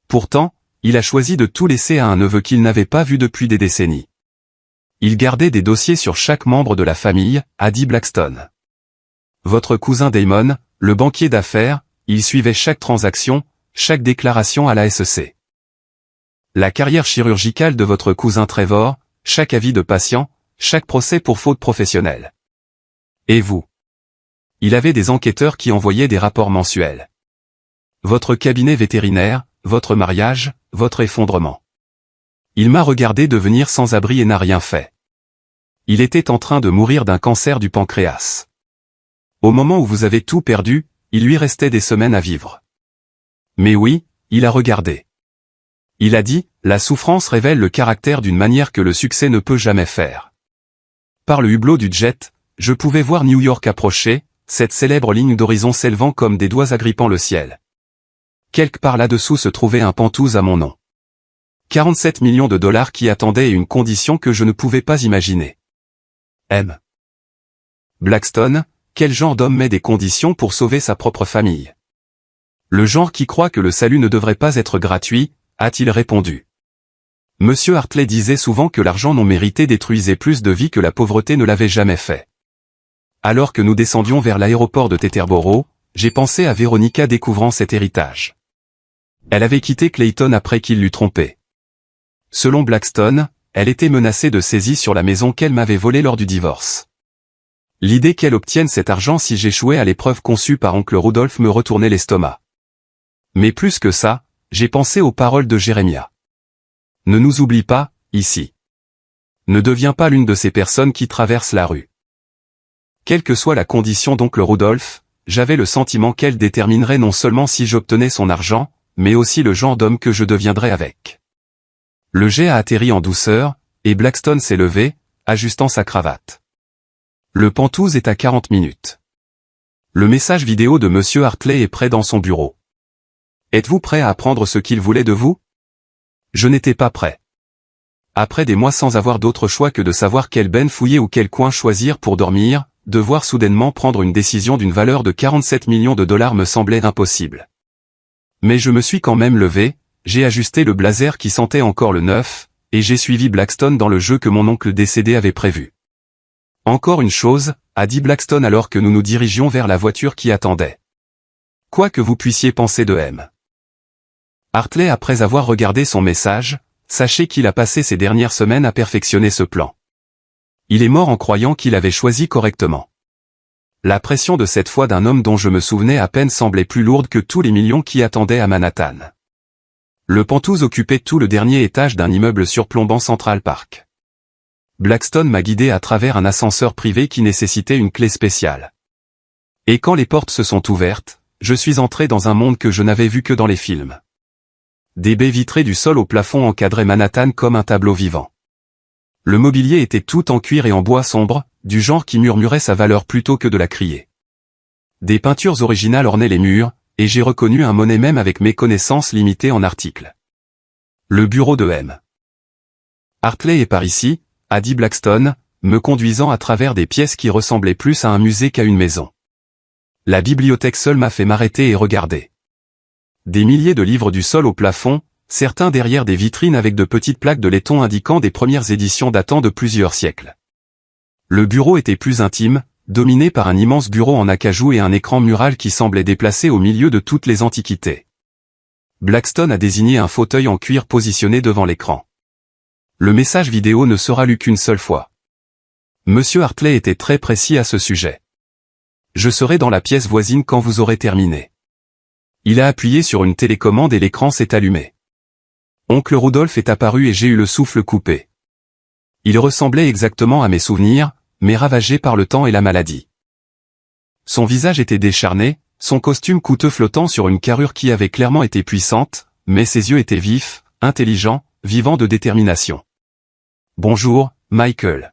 Pourtant, il a choisi de tout laisser à un neveu qu'il n'avait pas vu depuis des décennies. Il gardait des dossiers sur chaque membre de la famille, a dit Blackstone. Votre cousin Damon, le banquier d'affaires, il suivait chaque transaction, chaque déclaration à la SEC. La carrière chirurgicale de votre cousin Trevor, chaque avis de patient, chaque procès pour faute professionnelle. Et vous? Il avait des enquêteurs qui envoyaient des rapports mensuels. Votre cabinet vétérinaire, votre mariage, votre effondrement. Il m'a regardé devenir sans abri et n'a rien fait. Il était en train de mourir d'un cancer du pancréas. Au moment où vous avez tout perdu, il lui restait des semaines à vivre. Mais oui, il a regardé. Il a dit, la souffrance révèle le caractère d'une manière que le succès ne peut jamais faire. Par le hublot du jet, je pouvais voir New York approcher, cette célèbre ligne d'horizon s'élevant comme des doigts agrippant le ciel. Quelque part là-dessous se trouvait un Pantouz à mon nom. 47 millions de dollars qui attendaient et une condition que je ne pouvais pas imaginer. M. Blackstone, quel genre d'homme met des conditions pour sauver sa propre famille? Le genre qui croit que le salut ne devrait pas être gratuit, a-t-il répondu. Monsieur Hartley disait souvent que l'argent non mérité détruisait plus de vies que la pauvreté ne l'avait jamais fait. Alors que nous descendions vers l'aéroport de Teterboro, j'ai pensé à Veronica découvrant cet héritage. Elle avait quitté Clayton après qu'il l'eût trompée. Selon Blackstone, elle était menacée de saisie sur la maison qu'elle m'avait volée lors du divorce. L'idée qu'elle obtienne cet argent si j'échouais à l'épreuve conçue par oncle Rudolph me retournait l'estomac. Mais plus que ça, j'ai pensé aux paroles de Jérémia. Ne nous oublie pas, ici. Ne deviens pas l'une de ces personnes qui traversent la rue. Quelle que soit la condition d'oncle Rudolph, j'avais le sentiment qu'elle déterminerait non seulement si j'obtenais son argent, mais aussi le genre d'homme que je deviendrais avec. Le jet a atterri en douceur, et Blackstone s'est levé, ajustant sa cravate. Le Penthouse est à 40 minutes. Le message vidéo de Monsieur Hartley est prêt dans son bureau. Êtes-vous prêt à apprendre ce qu'il voulait de vous? Je n'étais pas prêt. Après des mois sans avoir d'autre choix que de savoir quel ben fouiller ou quel coin choisir pour dormir, devoir soudainement prendre une décision d'une valeur de 47 millions de dollars me semblait impossible. Mais je me suis quand même levé, j'ai ajusté le blazer qui sentait encore le neuf, et j'ai suivi Blackstone dans le jeu que mon oncle décédé avait prévu. Encore une chose, a dit Blackstone alors que nous nous dirigions vers la voiture qui attendait. Quoi que vous puissiez penser de M. Hartley après avoir regardé son message, sachez qu'il a passé ces dernières semaines à perfectionner ce plan. Il est mort en croyant qu'il avait choisi correctement. La pression de cette fois d'un homme dont je me souvenais à peine semblait plus lourde que tous les millions qui attendaient à Manhattan. Le Penthouse occupait tout le dernier étage d'un immeuble surplombant Central Park. Blackstone m'a guidé à travers un ascenseur privé qui nécessitait une clé spéciale. Et quand les portes se sont ouvertes, je suis entré dans un monde que je n'avais vu que dans les films. Des baies vitrées du sol au plafond encadraient Manhattan comme un tableau vivant. Le mobilier était tout en cuir et en bois sombre, du genre qui murmurait sa valeur plutôt que de la crier. Des peintures originales ornaient les murs, et j'ai reconnu un Monet même avec mes connaissances limitées en articles. Le bureau de M. Hartley est par ici, a dit Blackstone, me conduisant à travers des pièces qui ressemblaient plus à un musée qu'à une maison. La bibliothèque seule m'a fait m'arrêter et regarder. Des milliers de livres du sol au plafond, certains derrière des vitrines avec de petites plaques de laiton indiquant des premières éditions datant de plusieurs siècles. Le bureau était plus intime, dominé par un immense bureau en acajou et un écran mural qui semblait déplacé au milieu de toutes les antiquités. Blackstone a désigné un fauteuil en cuir positionné devant l'écran. Le message vidéo ne sera lu qu'une seule fois. Monsieur Hartley était très précis à ce sujet. Je serai dans la pièce voisine quand vous aurez terminé. Il a appuyé sur une télécommande et l'écran s'est allumé. Oncle Rudolph est apparu et j'ai eu le souffle coupé. Il ressemblait exactement à mes souvenirs, mais ravagé par le temps et la maladie. Son visage était décharné, son costume coûteux flottant sur une carrure qui avait clairement été puissante, mais ses yeux étaient vifs, intelligents, vivants de détermination. « Bonjour, Michael. »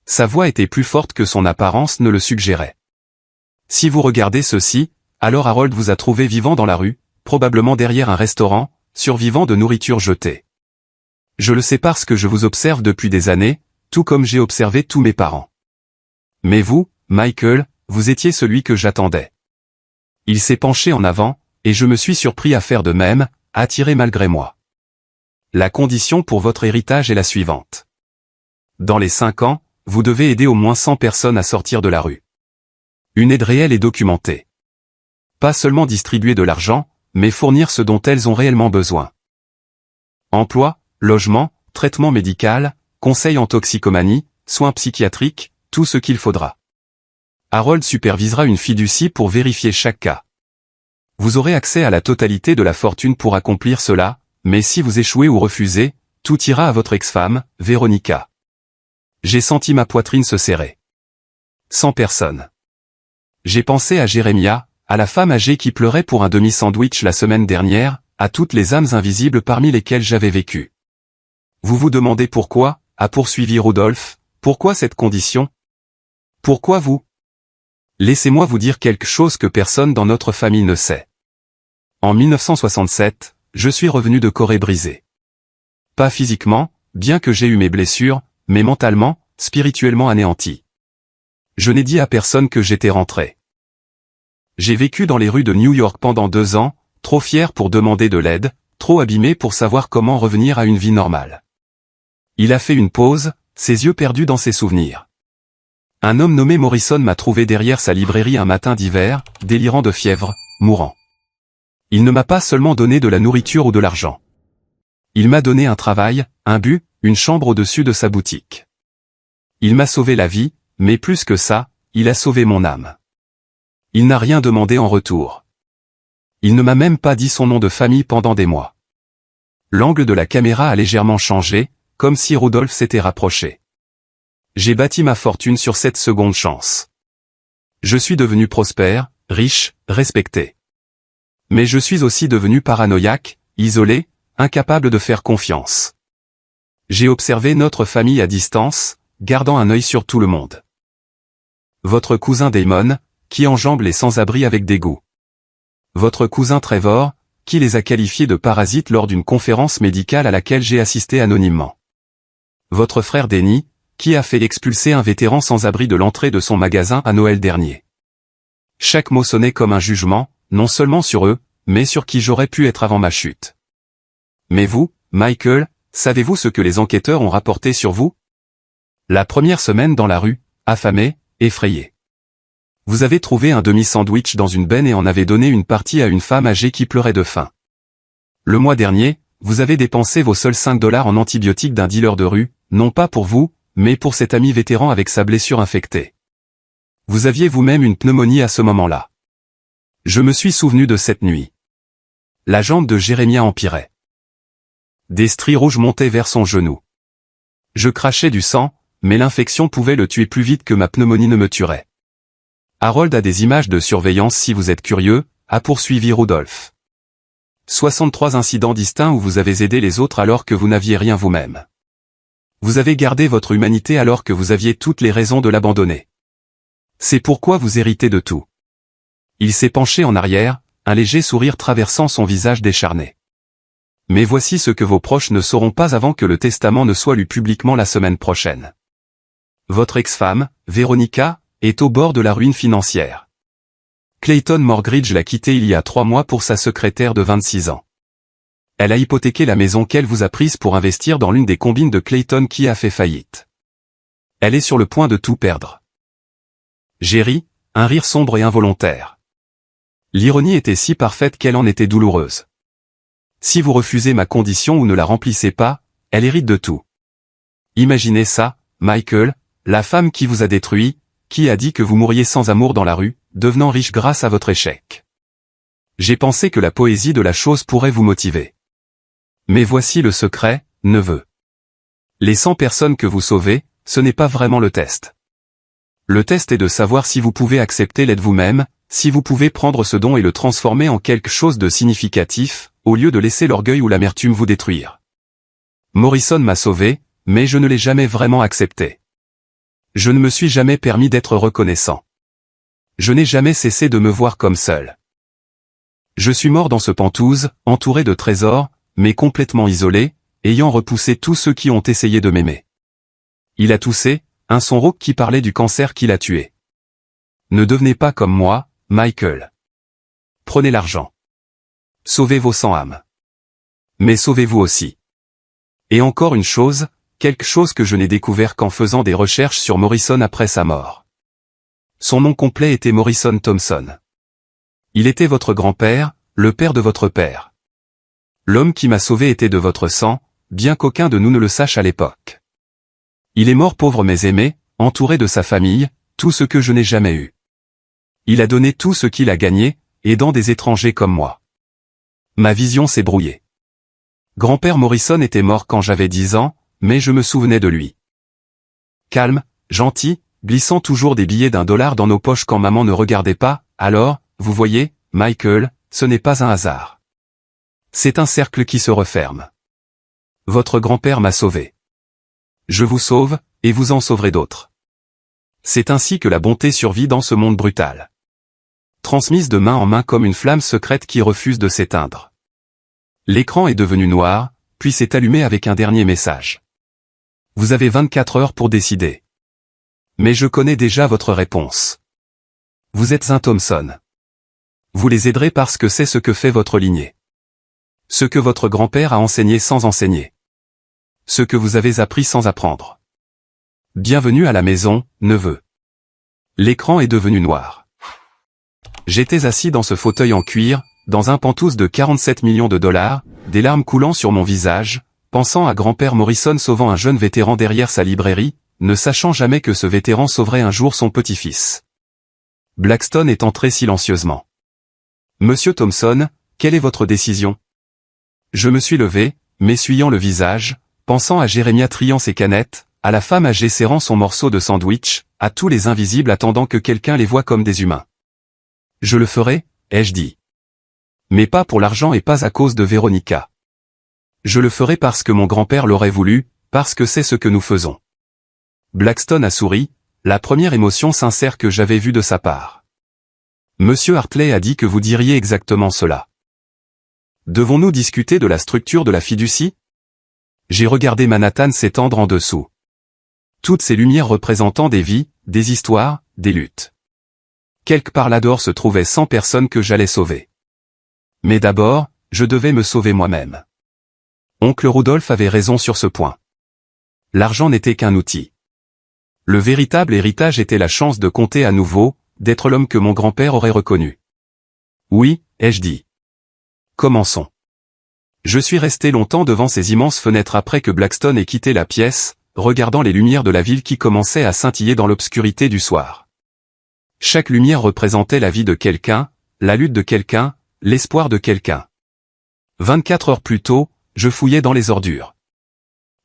Sa voix était plus forte que son apparence ne le suggérait. « Si vous regardez ceci, alors Harold vous a trouvé vivant dans la rue, probablement derrière un restaurant, survivant de nourriture jetée. Je le sais parce que je vous observe depuis des années, tout comme j'ai observé tous mes parents. Mais vous, Michael, vous étiez celui que j'attendais. » Il s'est penché en avant, et je me suis surpris à faire de même, attiré malgré moi. La condition pour votre héritage est la suivante. Dans les 5 ans, vous devez aider au moins 100 personnes à sortir de la rue. Une aide réelle et documentée. Pas seulement distribuer de l'argent, mais fournir ce dont elles ont réellement besoin. Emploi, logement, traitement médical, conseil en toxicomanie, soins psychiatriques, tout ce qu'il faudra. Harold supervisera une fiducie pour vérifier chaque cas. Vous aurez accès à la totalité de la fortune pour accomplir cela, mais si vous échouez ou refusez, tout ira à votre ex-femme, Veronica. J'ai senti ma poitrine se serrer. 100 personnes. J'ai pensé à Jérémia, à la femme âgée qui pleurait pour un demi-sandwich la semaine dernière, à toutes les âmes invisibles parmi lesquelles j'avais vécu. Vous vous demandez pourquoi, a poursuivi Rudolph, pourquoi cette condition? Pourquoi vous? Laissez-moi vous dire quelque chose que personne dans notre famille ne sait. En 1967, je suis revenu de Corée brisé. Pas physiquement, bien que j'ai eu mes blessures, mais mentalement, spirituellement anéanti. Je n'ai dit à personne que j'étais rentré. J'ai vécu dans les rues de New York pendant 2 ans, trop fier pour demander de l'aide, trop abîmé pour savoir comment revenir à une vie normale. Il a fait une pause, ses yeux perdus dans ses souvenirs. Un homme nommé Morrison m'a trouvé derrière sa librairie un matin d'hiver, délirant de fièvre, mourant. Il ne m'a pas seulement donné de la nourriture ou de l'argent. Il m'a donné un travail, un but, une chambre au-dessus de sa boutique. Il m'a sauvé la vie, mais plus que ça, il a sauvé mon âme. Il n'a rien demandé en retour. Il ne m'a même pas dit son nom de famille pendant des mois. L'angle de la caméra a légèrement changé, comme si Rudolph s'était rapproché. J'ai bâti ma fortune sur cette seconde chance. Je suis devenu prospère, riche, respecté. Mais je suis aussi devenu paranoïaque, isolé, incapable de faire confiance. J'ai observé notre famille à distance, gardant un œil sur tout le monde. Votre cousin Damon, qui enjambe les sans-abri avec dégoût. Votre cousin Trevor, qui les a qualifiés de parasites lors d'une conférence médicale à laquelle j'ai assisté anonymement. Votre frère Denny, qui a fait expulser un vétéran sans-abri de l'entrée de son magasin à Noël dernier. Chaque mot sonnait comme un jugement, non seulement sur eux, mais sur qui j'aurais pu être avant ma chute. Mais vous, Michael, savez-vous ce que les enquêteurs ont rapporté sur vous? La première semaine dans la rue, affamé, effrayé. Vous avez trouvé un demi-sandwich dans une benne et en avez donné une partie à une femme âgée qui pleurait de faim. Le mois dernier, vous avez dépensé vos seuls 5 $ en antibiotiques d'un dealer de rue, non pas pour vous, mais pour cet ami vétéran avec sa blessure infectée. Vous aviez vous-même une pneumonie à ce moment-là. Je me suis souvenu de cette nuit. La jambe de Jérémia empirait. Des stries rouges montaient vers son genou. Je crachais du sang, mais l'infection pouvait le tuer plus vite que ma pneumonie ne me tuerait. Harold a des images de surveillance si vous êtes curieux, a poursuivi Rudolph. 63 incidents distincts où vous avez aidé les autres alors que vous n'aviez rien vous-même. Vous avez gardé votre humanité alors que vous aviez toutes les raisons de l'abandonner. C'est pourquoi vous héritez de tout. Il s'est penché en arrière, un léger sourire traversant son visage décharné. Mais voici ce que vos proches ne sauront pas avant que le testament ne soit lu publiquement la semaine prochaine. Votre ex-femme, Veronica, est au bord de la ruine financière. Clayton Morgridge l'a quittée il y a 3 mois pour sa secrétaire de 26 ans. Elle a hypothéqué la maison qu'elle vous a prise pour investir dans l'une des combines de Clayton qui a fait faillite. Elle est sur le point de tout perdre. J'ai ri, un rire sombre et involontaire. L'ironie était si parfaite qu'elle en était douloureuse. Si vous refusez ma condition ou ne la remplissez pas, elle hérite de tout. Imaginez ça, Michael, la femme qui vous a détruit, qui a dit que vous mourriez sans amour dans la rue, devenant riche grâce à votre échec. J'ai pensé que la poésie de la chose pourrait vous motiver. Mais voici le secret, neveu. Les 100 personnes que vous sauvez, ce n'est pas vraiment le test. Le test est de savoir si vous pouvez accepter l'aide vous-même, si vous pouvez prendre ce don et le transformer en quelque chose de significatif, au lieu de laisser l'orgueil ou l'amertume vous détruire. Morrison m'a sauvé, mais je ne l'ai jamais vraiment accepté. Je ne me suis jamais permis d'être reconnaissant. Je n'ai jamais cessé de me voir comme seul. Je suis mort dans ce Penthouse, entouré de trésors, mais complètement isolé, ayant repoussé tous ceux qui ont essayé de m'aimer. Il a toussé, un son rauque qui parlait du cancer qui l'a tué. Ne devenez pas comme moi, Michael. Prenez l'argent. Sauvez vos 100 âmes. Mais sauvez-vous aussi. Et encore une chose, quelque chose que je n'ai découvert qu'en faisant des recherches sur Morrison après sa mort. Son nom complet était Morrison Thompson. Il était votre grand-père, le père de votre père. L'homme qui m'a sauvé était de votre sang, bien qu'aucun de nous ne le sache à l'époque. Il est mort pauvre mais aimé, entouré de sa famille, tout ce que je n'ai jamais eu. Il a donné tout ce qu'il a gagné, aidant des étrangers comme moi. Ma vision s'est brouillée. Grand-père Morrison était mort quand j'avais 10 ans, mais je me souvenais de lui. Calme, gentil, glissant toujours des billets d'1 $ dans nos poches quand maman ne regardait pas, alors, vous voyez, Michael, ce n'est pas un hasard. C'est un cercle qui se referme. Votre grand-père m'a sauvé. Je vous sauve, et vous en sauverez d'autres. C'est ainsi que la bonté survit dans ce monde brutal. Transmise de main en main comme une flamme secrète qui refuse de s'éteindre. L'écran est devenu noir, puis s'est allumé avec un dernier message. Vous avez 24 heures pour décider. Mais je connais déjà votre réponse. Vous êtes un Thompson. Vous les aiderez parce que c'est ce que fait votre lignée. Ce que votre grand-père a enseigné sans enseigner. Ce que vous avez appris sans apprendre. Bienvenue à la maison, neveu. L'écran est devenu noir. J'étais assis dans ce fauteuil en cuir, dans un pantouse de 47 millions de dollars, des larmes coulant sur mon visage, pensant à grand-père Morrison sauvant un jeune vétéran derrière sa librairie, ne sachant jamais que ce vétéran sauverait un jour son petit-fils. Blackstone est entré silencieusement. « Monsieur Thompson, quelle est votre décision ?» Je me suis levé, m'essuyant le visage, pensant à Jérémia triant ses canettes, à la femme âgée serrant son morceau de sandwich, à tous les invisibles attendant que quelqu'un les voie comme des humains. « Je le ferai, ai-je dit. Mais pas pour l'argent et pas à cause de Véronica. Je le ferai parce que mon grand-père l'aurait voulu, parce que c'est ce que nous faisons. » Blackstone a souri, la première émotion sincère que j'avais vue de sa part. Monsieur Hartley a dit que vous diriez exactement cela. Devons-nous discuter de la structure de la fiducie? J'ai regardé Manhattan s'étendre en dessous. Toutes ces lumières représentant des vies, des histoires, des luttes. Quelque part là-dehors se trouvaient 100 personnes que j'allais sauver. Mais d'abord, je devais me sauver moi-même. Oncle Rudolph avait raison sur ce point. L'argent n'était qu'un outil. Le véritable héritage était la chance de compter à nouveau, d'être l'homme que mon grand-père aurait reconnu. Oui, ai-je dit. Commençons. Je suis resté longtemps devant ces immenses fenêtres après que Blackstone ait quitté la pièce, regardant les lumières de la ville qui commençaient à scintiller dans l'obscurité du soir. Chaque lumière représentait la vie de quelqu'un, la lutte de quelqu'un, l'espoir de quelqu'un. 24 heures plus tôt, je fouillais dans les ordures.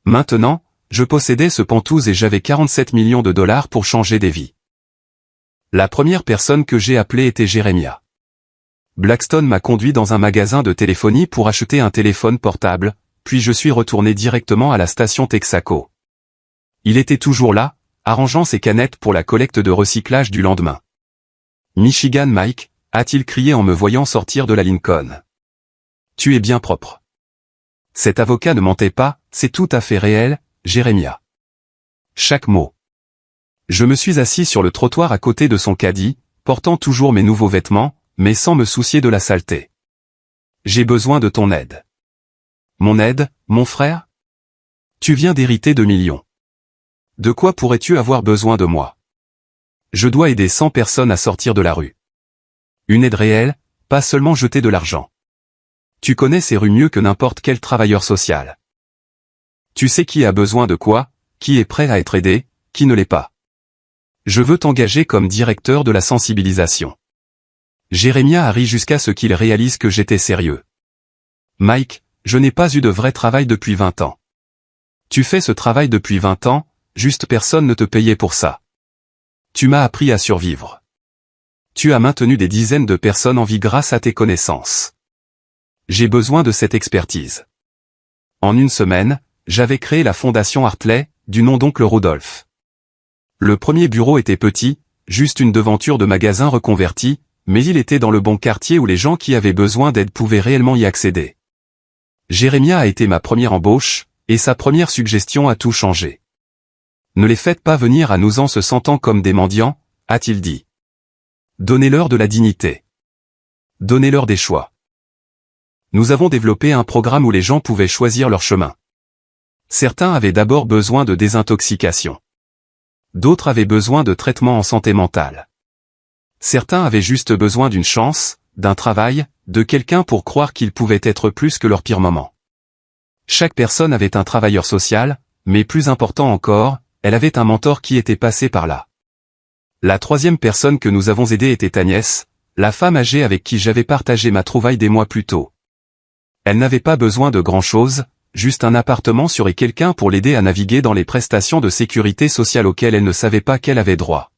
Maintenant, je possédais ce pantouse et j'avais 47 millions de dollars pour changer des vies. La première personne que j'ai appelée était Jérémia. Blackstone m'a conduit dans un magasin de téléphonie pour acheter un téléphone portable, puis je suis retourné directement à la station Texaco. Il était toujours là, arrangeant ses canettes pour la collecte de recyclage du lendemain. « Michigan Mike », a-t-il crié en me voyant sortir de la Lincoln. « Tu es bien propre. » Cet avocat ne mentait pas, c'est tout à fait réel, Jérémia. Chaque mot. Je me suis assis sur le trottoir à côté de son caddie, portant toujours mes nouveaux vêtements, mais sans me soucier de la saleté. J'ai besoin de ton aide. Mon aide, mon frère? Tu viens d'hériter de millions. De quoi pourrais-tu avoir besoin de moi? Je dois aider 100 personnes à sortir de la rue. Une aide réelle, pas seulement jeter de l'argent. Tu connais ces rues mieux que n'importe quel travailleur social. Tu sais qui a besoin de quoi, qui est prêt à être aidé, qui ne l'est pas. Je veux t'engager comme directeur de la sensibilisation. Jérémia a ri jusqu'à ce qu'il réalise que j'étais sérieux. Mike, je n'ai pas eu de vrai travail depuis 20 ans. Tu fais ce travail depuis 20 ans, juste personne ne te payait pour ça. Tu m'as appris à survivre. Tu as maintenu des dizaines de personnes en vie grâce à tes connaissances. J'ai besoin de cette expertise. En une semaine, j'avais créé la fondation Hartley, du nom d'oncle Rudolph. Le premier bureau était petit, juste une devanture de magasin reconverti, mais il était dans le bon quartier où les gens qui avaient besoin d'aide pouvaient réellement y accéder. Jérémia a été ma première embauche, et sa première suggestion a tout changé. Ne les faites pas venir à nous en se sentant comme des mendiants, a-t-il dit. Donnez-leur de la dignité. Donnez-leur des choix. Nous avons développé un programme où les gens pouvaient choisir leur chemin. Certains avaient d'abord besoin de désintoxication. D'autres avaient besoin de traitement en santé mentale. Certains avaient juste besoin d'une chance, d'un travail, de quelqu'un pour croire qu'ils pouvaient être plus que leur pire moment. Chaque personne avait un travailleur social, mais plus important encore, elle avait un mentor qui était passé par là. La troisième personne que nous avons aidée était Agnès, la femme âgée avec qui j'avais partagé ma trouvaille des mois plus tôt. Elle n'avait pas besoin de grand-chose, juste un appartement et quelqu'un pour l'aider à naviguer dans les prestations de sécurité sociale auxquelles elle ne savait pas qu'elle avait droit.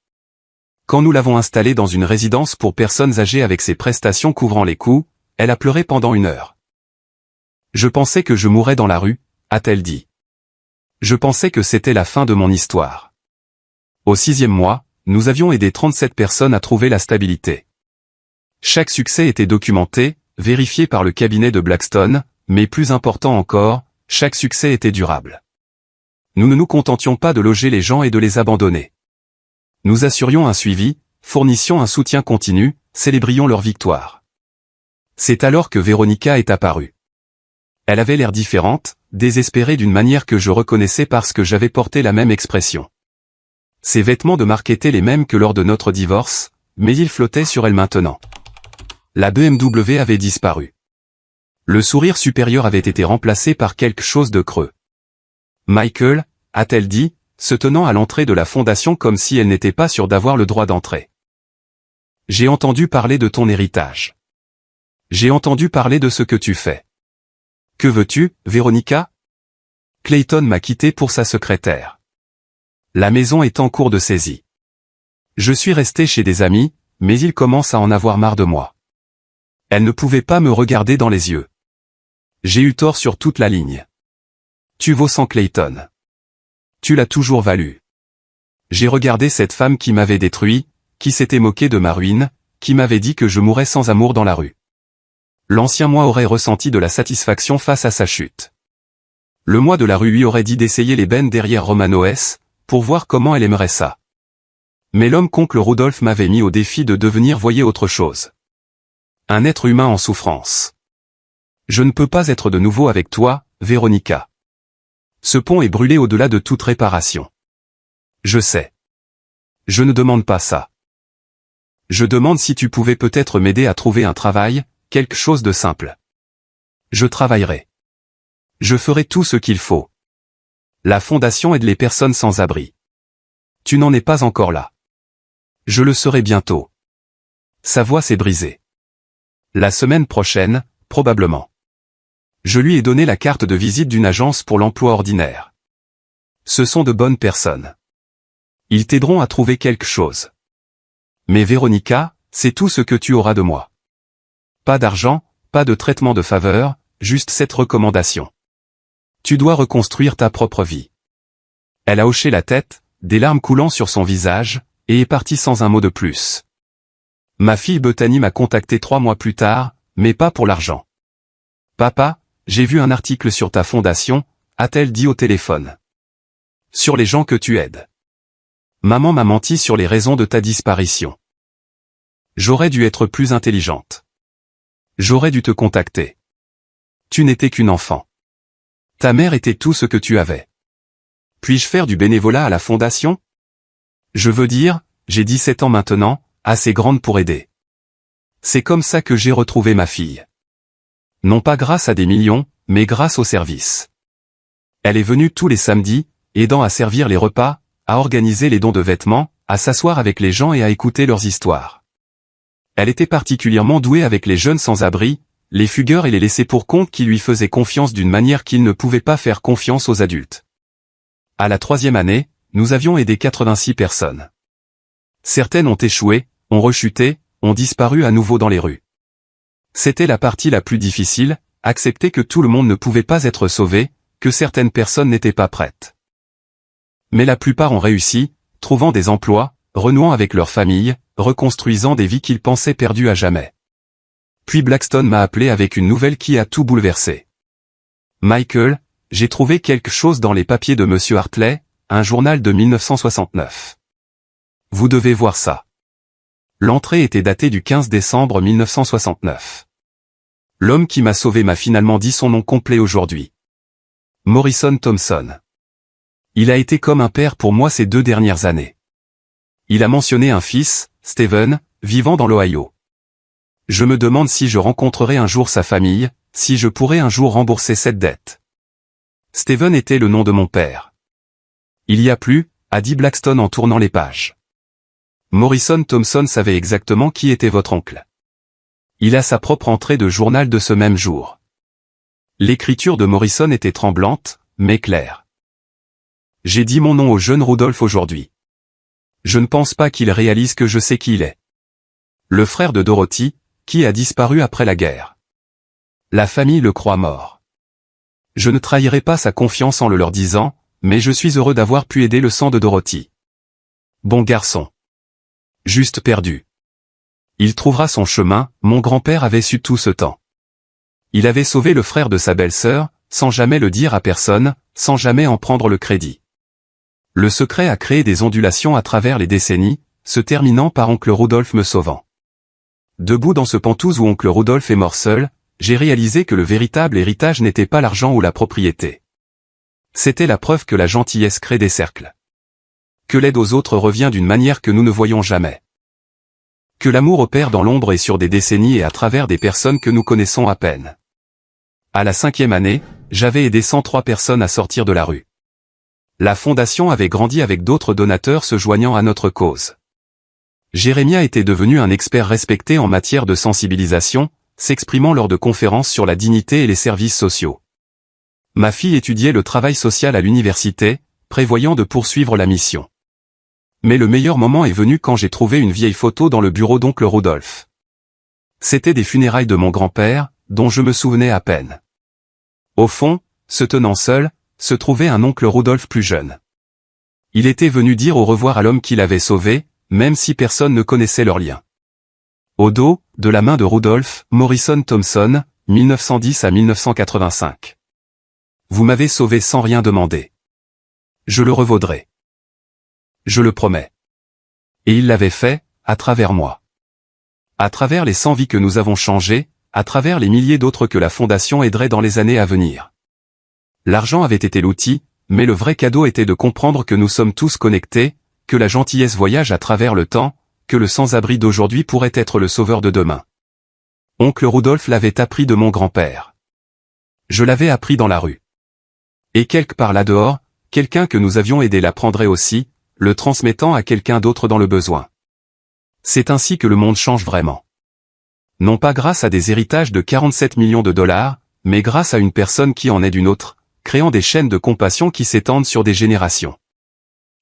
Quand nous l'avons installée dans une résidence pour personnes âgées avec ses prestations couvrant les coûts, elle a pleuré pendant 1 heure. Je pensais que je mourrais dans la rue, a-t-elle dit. Je pensais que c'était la fin de mon histoire. Au 6e mois, nous avions aidé 37 personnes à trouver la stabilité. Chaque succès était documenté, vérifié par le cabinet de Blackstone, mais plus important encore, chaque succès était durable. Nous ne nous contentions pas de loger les gens et de les abandonner. Nous assurions un suivi, fournissions un soutien continu, célébrions leur victoire. C'est alors que Véronica est apparue. Elle avait l'air différente, désespérée d'une manière que je reconnaissais parce que j'avais porté la même expression. Ses vêtements de marque étaient les mêmes que lors de notre divorce, mais ils flottaient sur elle maintenant. La BMW avait disparu. Le sourire supérieur avait été remplacé par quelque chose de creux. « Michael » a-t-elle dit, se tenant à l'entrée de la fondation comme si elle n'était pas sûre d'avoir le droit d'entrer. « J'ai entendu parler de ton héritage. J'ai entendu parler de ce que tu fais. Que veux-tu, Véronica ? Clayton m'a quitté pour sa secrétaire. La maison est en cours de saisie. Je suis resté chez des amis, mais ils commencent à en avoir marre de moi. Elle ne pouvait pas me regarder dans les yeux. J'ai eu tort sur toute la ligne. Tu vaux sans Clayton. Tu l'as toujours valu. J'ai regardé cette femme qui m'avait détruit, qui s'était moquée de ma ruine, qui m'avait dit que je mourrais sans amour dans la rue. L'ancien moi aurait ressenti de la satisfaction face à sa chute. Le moi de la rue lui aurait dit d'essayer les bennes derrière Romano S, pour voir comment elle aimerait ça. Mais l'homme qu'oncle Rudolph m'avait mis au défi de devenir voyez autre chose. Un être humain en souffrance. Je ne peux pas être de nouveau avec toi, Véronica. Ce pont est brûlé au-delà de toute réparation. Je sais. Je ne demande pas ça. Je demande si tu pouvais peut-être m'aider à trouver un travail, quelque chose de simple. Je travaillerai. Je ferai tout ce qu'il faut. La fondation aide les personnes sans abri. Tu n'en es pas encore là. Je le serai bientôt. Sa voix s'est brisée. La semaine prochaine, probablement. Je lui ai donné la carte de visite d'une agence pour l'emploi ordinaire. Ce sont de bonnes personnes. Ils t'aideront à trouver quelque chose. Mais Véronica, c'est tout ce que tu auras de moi. Pas d'argent, pas de traitement de faveur, juste cette recommandation. Tu dois reconstruire ta propre vie. Elle a hoché la tête, des larmes coulant sur son visage, et est partie sans un mot de plus. Ma fille Bethany m'a contacté 3 mois plus tard, mais pas pour l'argent. Papa, j'ai vu un article sur ta fondation, a-t-elle dit au téléphone. Sur les gens que tu aides. Maman m'a menti sur les raisons de ta disparition. J'aurais dû être plus intelligente. J'aurais dû te contacter. Tu n'étais qu'une enfant. Ta mère était tout ce que tu avais. Puis-je faire du bénévolat à la fondation ? Je veux dire, j'ai 17 ans maintenant, assez grande pour aider. C'est comme ça que j'ai retrouvé ma fille. Non pas grâce à des millions, mais grâce au service. Elle est venue tous les samedis, aidant à servir les repas, à organiser les dons de vêtements, à s'asseoir avec les gens et à écouter leurs histoires. Elle était particulièrement douée avec les jeunes sans-abri, les fugueurs et les laissés-pour-compte qui lui faisaient confiance d'une manière qu'ils ne pouvaient pas faire confiance aux adultes. À la 3e année, nous avions aidé 86 personnes. Certaines ont échoué, ont rechuté, ont disparu à nouveau dans les rues. C'était la partie la plus difficile, accepter que tout le monde ne pouvait pas être sauvé, que certaines personnes n'étaient pas prêtes. Mais la plupart ont réussi, trouvant des emplois, renouant avec leur famille, reconstruisant des vies qu'ils pensaient perdues à jamais. Puis Blackstone m'a appelé avec une nouvelle qui a tout bouleversé. Michael, j'ai trouvé quelque chose dans les papiers de Monsieur Hartley, un journal de 1969. Vous devez voir ça. L'entrée était datée du 15 décembre 1969. L'homme qui m'a sauvé m'a finalement dit son nom complet aujourd'hui. Morrison Thompson. Il a été comme un père pour moi ces 2 dernières années. Il a mentionné un fils, Steven, vivant dans l'Ohio. Je me demande si je rencontrerai un jour sa famille, si je pourrai un jour rembourser cette dette. Steven était le nom de mon père. Il y a plus, a dit Blackstone en tournant les pages. Morrison Thompson savait exactement qui était votre oncle. Il a sa propre entrée de journal de ce même jour. L'écriture de Morrison était tremblante, mais claire. J'ai dit mon nom au jeune Rudolph aujourd'hui. Je ne pense pas qu'il réalise que je sais qui il est. Le frère de Dorothy, qui a disparu après la guerre. La famille le croit mort. Je ne trahirai pas sa confiance en le leur disant, mais je suis heureux d'avoir pu aider le sang de Dorothy. Bon garçon. Juste perdu. Il trouvera son chemin, mon grand-père avait su tout ce temps. Il avait sauvé le frère de sa belle-sœur, sans jamais le dire à personne, sans jamais en prendre le crédit. Le secret a créé des ondulations à travers les décennies, se terminant par oncle Rudolph me sauvant. Debout dans ce pantouse où oncle Rudolph est mort seul, j'ai réalisé que le véritable héritage n'était pas l'argent ou la propriété. C'était la preuve que la gentillesse crée des cercles. Que l'aide aux autres revient d'une manière que nous ne voyons jamais. Que l'amour opère dans l'ombre et sur des décennies et à travers des personnes que nous connaissons à peine. À la 5e année, j'avais aidé 103 personnes à sortir de la rue. La fondation avait grandi avec d'autres donateurs se joignant à notre cause. Jérémia était devenu un expert respecté en matière de sensibilisation, s'exprimant lors de conférences sur la dignité et les services sociaux. Ma fille étudiait le travail social à l'université, prévoyant de poursuivre la mission. Mais le meilleur moment est venu quand j'ai trouvé une vieille photo dans le bureau d'oncle Rodolphe. C'était des funérailles de mon grand-père, dont je me souvenais à peine. Au fond, se tenant seul, se trouvait un oncle Rodolphe plus jeune. Il était venu dire au revoir à l'homme qu'il avait sauvé, même si personne ne connaissait leur lien. Au dos, de la main de Rudolph, Morrison Thompson, 1910 à 1985. Vous m'avez sauvé sans rien demander. Je le revaudrai. Je le promets. Et il l'avait fait, à travers moi. À travers les 100 vies que nous avons changées, à travers les milliers d'autres que la Fondation aiderait dans les années à venir. L'argent avait été l'outil, mais le vrai cadeau était de comprendre que nous sommes tous connectés, que la gentillesse voyage à travers le temps, que le sans-abri d'aujourd'hui pourrait être le sauveur de demain. Oncle Rudolph l'avait appris de mon grand-père. Je l'avais appris dans la rue. Et quelque part là dehors, quelqu'un que nous avions aidé l'apprendrait aussi, le transmettant à quelqu'un d'autre dans le besoin. C'est ainsi que le monde change vraiment. Non pas grâce à des héritages de 47 millions de dollars, mais grâce à une personne qui en aide une autre, créant des chaînes de compassion qui s'étendent sur des générations.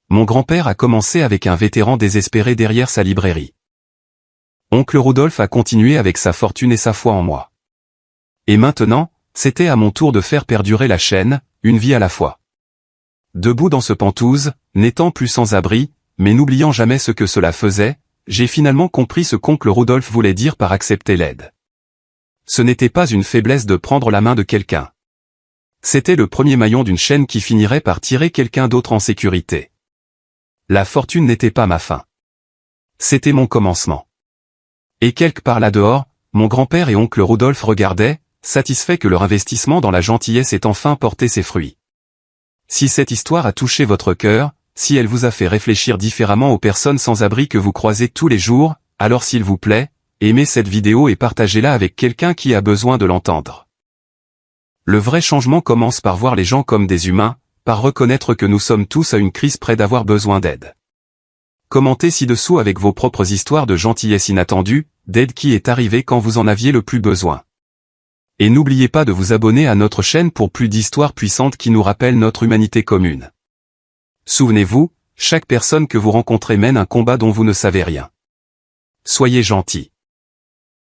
Mon grand-père a commencé avec un vétéran désespéré derrière sa librairie. Oncle Rudolph a continué avec sa fortune et sa foi en moi. Et maintenant, c'était à mon tour de faire perdurer la chaîne, une vie à la fois. Debout dans ce Penthouse, n'étant plus sans abri, mais n'oubliant jamais ce que cela faisait, j'ai finalement compris ce qu'oncle Rudolph voulait dire par accepter l'aide. Ce n'était pas une faiblesse de prendre la main de quelqu'un. C'était le premier maillon d'une chaîne qui finirait par tirer quelqu'un d'autre en sécurité. La fortune n'était pas ma fin. C'était mon commencement. Et quelque part là dehors, mon grand-père et oncle Rudolph regardaient, satisfaits que leur investissement dans la gentillesse ait enfin porté ses fruits. Si cette histoire a touché votre cœur, si elle vous a fait réfléchir différemment aux personnes sans abri que vous croisez tous les jours, alors s'il vous plaît, aimez cette vidéo et partagez-la avec quelqu'un qui a besoin de l'entendre. Le vrai changement commence par voir les gens comme des humains, par reconnaître que nous sommes tous à une crise près d'avoir besoin d'aide. Commentez ci-dessous avec vos propres histoires de gentillesse inattendue, d'aide qui est arrivée quand vous en aviez le plus besoin. Et n'oubliez pas de vous abonner à notre chaîne pour plus d'histoires puissantes qui nous rappellent notre humanité commune. Souvenez-vous, chaque personne que vous rencontrez mène un combat dont vous ne savez rien. Soyez gentils.